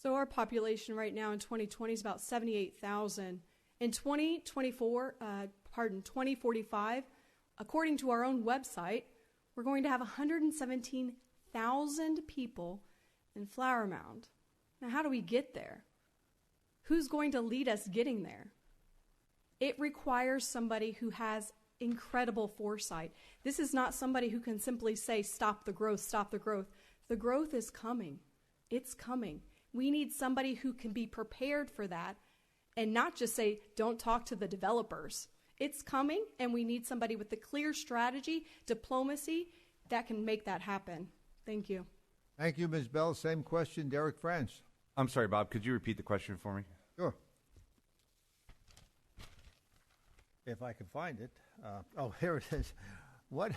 So our population right now in 2020 is about 78,000. In 2045, according to our own website, we're going to have 117,000 people in Flower Mound. Now, how do we get there? Who's going to lead us getting there? It requires somebody who has incredible foresight. This is not somebody who can simply say, stop the growth, stop the growth. The growth is coming. It's coming. We need somebody who can be prepared for that and not just say, don't talk to the developers. It's coming, and we need somebody with the clear strategy, diplomacy, that can make that happen. Thank you. Thank you, Ms. Bell. Same question, Derek France. I'm sorry, Bob. Could you repeat the question for me? Sure. If I can find it. Here it is. What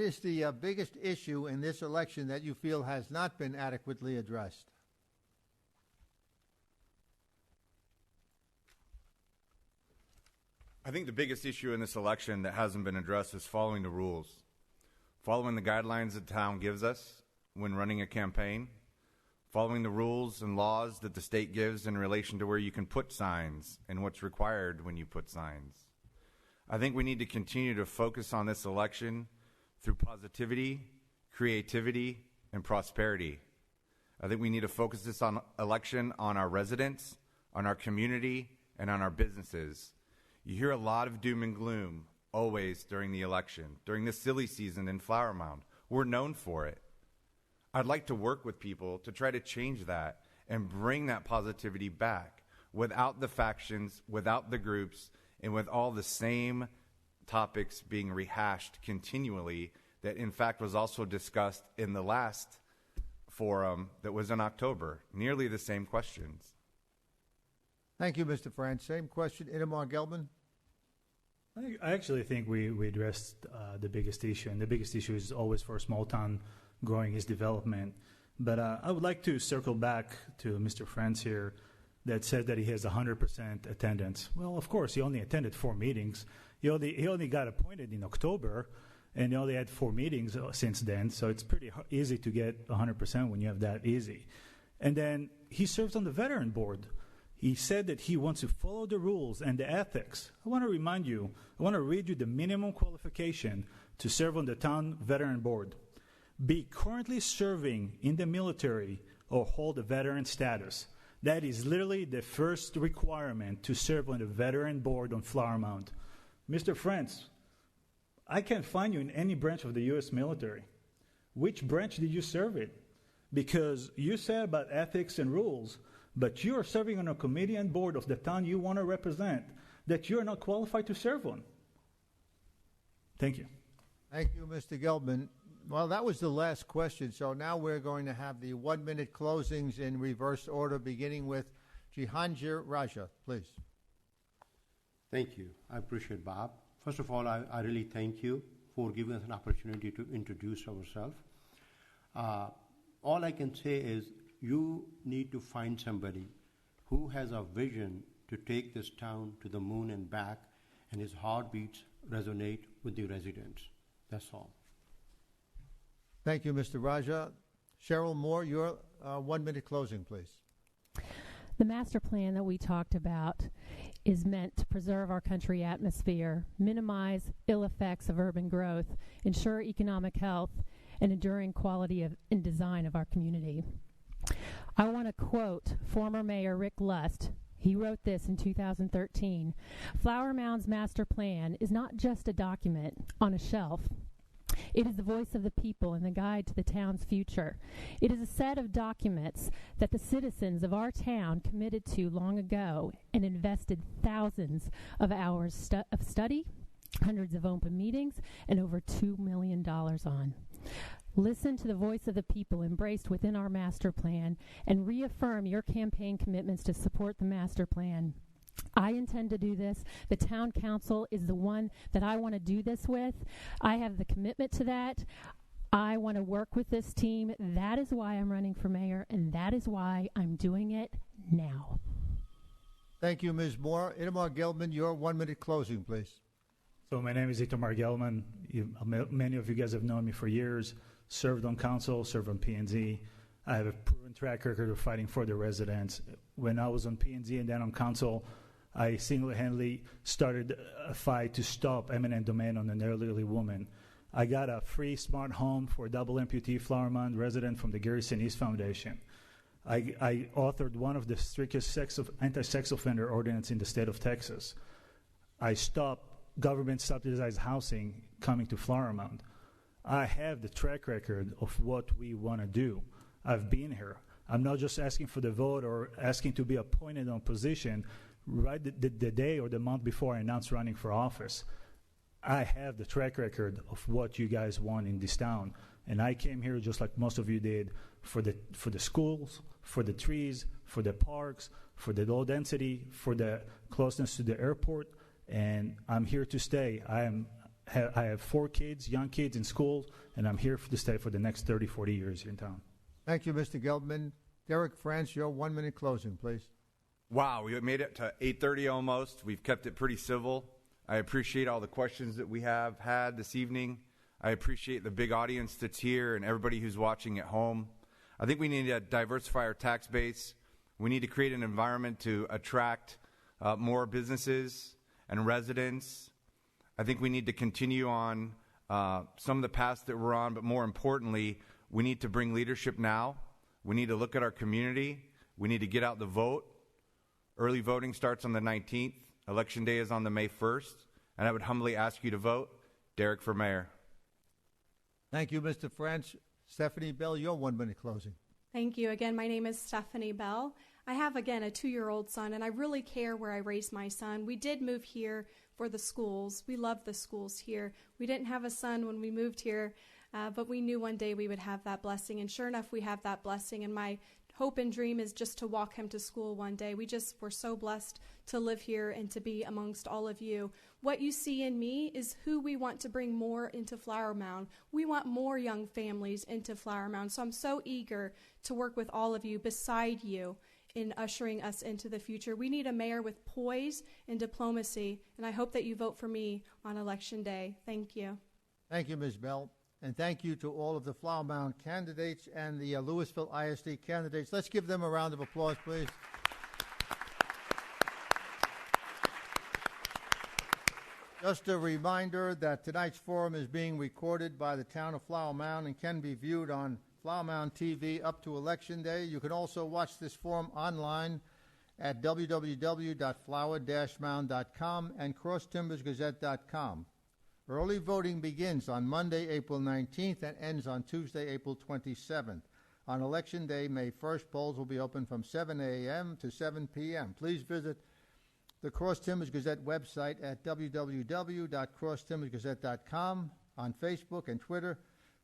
is the biggest issue in this election that you feel has not been adequately addressed? I think the biggest issue in this election that hasn't been addressed is following the rules, following the guidelines the town gives us when running a campaign, following the rules and laws that the state gives in relation to where you can put signs and what's required when you put signs. I think we need to continue to focus on this election through positivity, creativity, and prosperity. I think we need to focus this election on our residents, on our community, and on our businesses. You hear a lot of doom and gloom always during the election, during this silly season in Flower Mound. We're known for it. I'd like to work with people to try to change that and bring that positivity back without the factions, without the groups, and with all the same topics being rehashed continually that in fact was also discussed in the last forum that was in October. Nearly the same questions. Thank you, Mr. France. Same question, Itamar Gelbman. I actually think we addressed the biggest issue, and the biggest issue is always for a small town growing its development. But I would like to circle back to Mr. France here that said that he has 100% attendance. Well, of course, he only attended 4 meetings. He only got appointed in October, and he only had 4 meetings since then, so it's pretty easy to get 100% when you have that easy. And then he serves on the veteran board. He said that he wants to follow the rules and the ethics. I want to read you the minimum qualification to serve on the town veteran board. Be currently serving in the military or hold a veteran status. That is literally the first requirement to serve on the veteran board on Flower Mound. Mr. France, I can't find you in any branch of the U.S. military. Which branch did you serve in? Because you said about ethics and rules, but you are serving on a committee and board of the town you want to represent that you are not qualified to serve on. Thank you. Thank you, Mr. Gelbman. Well, that was the last question, so now we're going to have the 1-minute closings in reverse order, beginning with Jehangir Raja, please. Thank you. I appreciate Bob. First of all, I really thank you for giving us an opportunity to introduce ourselves. All I can say is you need to find somebody who has a vision to take this town to the moon and back, and his heartbeats resonate with the residents. That's all. Thank you, Mr. Raja. Cheryl Moore, your 1 minute closing, please. The master plan that we talked about is meant to preserve our country atmosphere, minimize ill effects of urban growth, ensure economic health, and enduring quality and design of our community. I want to quote former Mayor Rick Lust. He wrote this in 2013. Flower Mound's master plan is not just a document on a shelf. It is the voice of the people and the guide to the town's future. It is a set of documents that the citizens of our town committed to long ago and invested thousands of hours of study, hundreds of open meetings, and over $2 million on. Listen to the voice of the people embraced within our master plan and reaffirm your campaign commitments to support the master plan. I intend to do this. The town council is the one that I want to do this with. I have the commitment to that. I want to work with this team. That is why I'm running for mayor, and that is why I'm doing it now. Thank you, Ms. Moore. Itamar Gelbman, your 1 minute closing, please. So my name is Itamar Gelbman. Many of you guys have known me for years, served on council, served on P&Z. I have a proven track record of fighting for the residents. When I was on P&Z and then on council, I single-handedly started a fight to stop eminent domain on an elderly woman. I got a free smart home for a double amputee Flower Mound resident from the Garrison East Foundation. I authored one of the strictest anti-sex offender ordinance in the state of Texas. I stopped government subsidized housing coming to Flower Mound. I have the track record of what we want to do. I've been here. I'm not just asking for the vote or asking to be appointed on position right the day or the month before I announce running for office. I have the track record of what you guys want in this town. And I came here just like most of you did for the schools, for the trees, for the parks, for the low density, for the closeness to the airport. And I'm here to stay. I have 4 kids, young kids in school, and I'm here to stay for the next 30, 40 years here in town. Thank you, Mr. Gelbman. Derek France, your 1 minute closing, please. Wow, we made it to 8:30 almost. We've kept it pretty civil. I appreciate all the questions that we have had this evening. I appreciate the big audience that's here and everybody who's watching at home. I think we need to diversify our tax base. We need to create an environment to attract more businesses and residents. I think we need to continue on some of the paths that we're on, but more importantly, we need to bring leadership now. We need to look at our community. We need to get out the vote. Early voting starts on the 19th. Election day is on the May 1st. And I would humbly ask you to vote. Derek for mayor. Thank you, Mr. French. Stephanie Bell, your 1 minute closing. Thank you. Again, my name is Stephanie Bell. I have, again, a 2-year-old son, and I really care where I raised my son. We did move here for the schools. We love the schools here. We didn't have a son when we moved here, but we knew one day we would have that blessing. And sure enough, we have that blessing. And my hope and dream is just to walk him to school one day. We're so blessed to live here and to be amongst all of you. What you see in me is who we want to bring more into Flower Mound. We want more young families into Flower Mound. So I'm so eager to work with all of you, beside you, in ushering us into the future. We need a mayor with poise and diplomacy, and I hope that you vote for me on Election Day. Thank you. Thank you, Ms. Bell. And thank you to all of the Flower Mound candidates and the Louisville ISD candidates. Let's give them a round of applause, please. Just a reminder that tonight's forum is being recorded by the Town of Flower Mound and can be viewed on Flower Mound TV up to Election Day. You can also watch this forum online at www.flower-mound.com and crosstimbersgazette.com. Early voting begins on Monday, April 19th and ends on Tuesday, April 27th. On Election Day, May 1st, polls will be open from 7 a.m. to 7 p.m. Please visit the Cross Timbers Gazette website at www.crosstimbersgazette.com, on Facebook and Twitter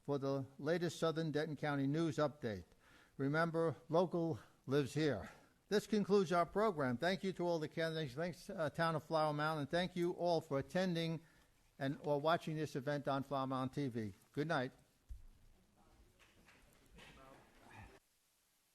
for the latest Southern Denton County news update. Remember, local lives here. This concludes our program. Thank you to all the candidates. Thanks, Town of Flower Mound, and thank you all for attending or watching this event on Flower Mound TV. Good night.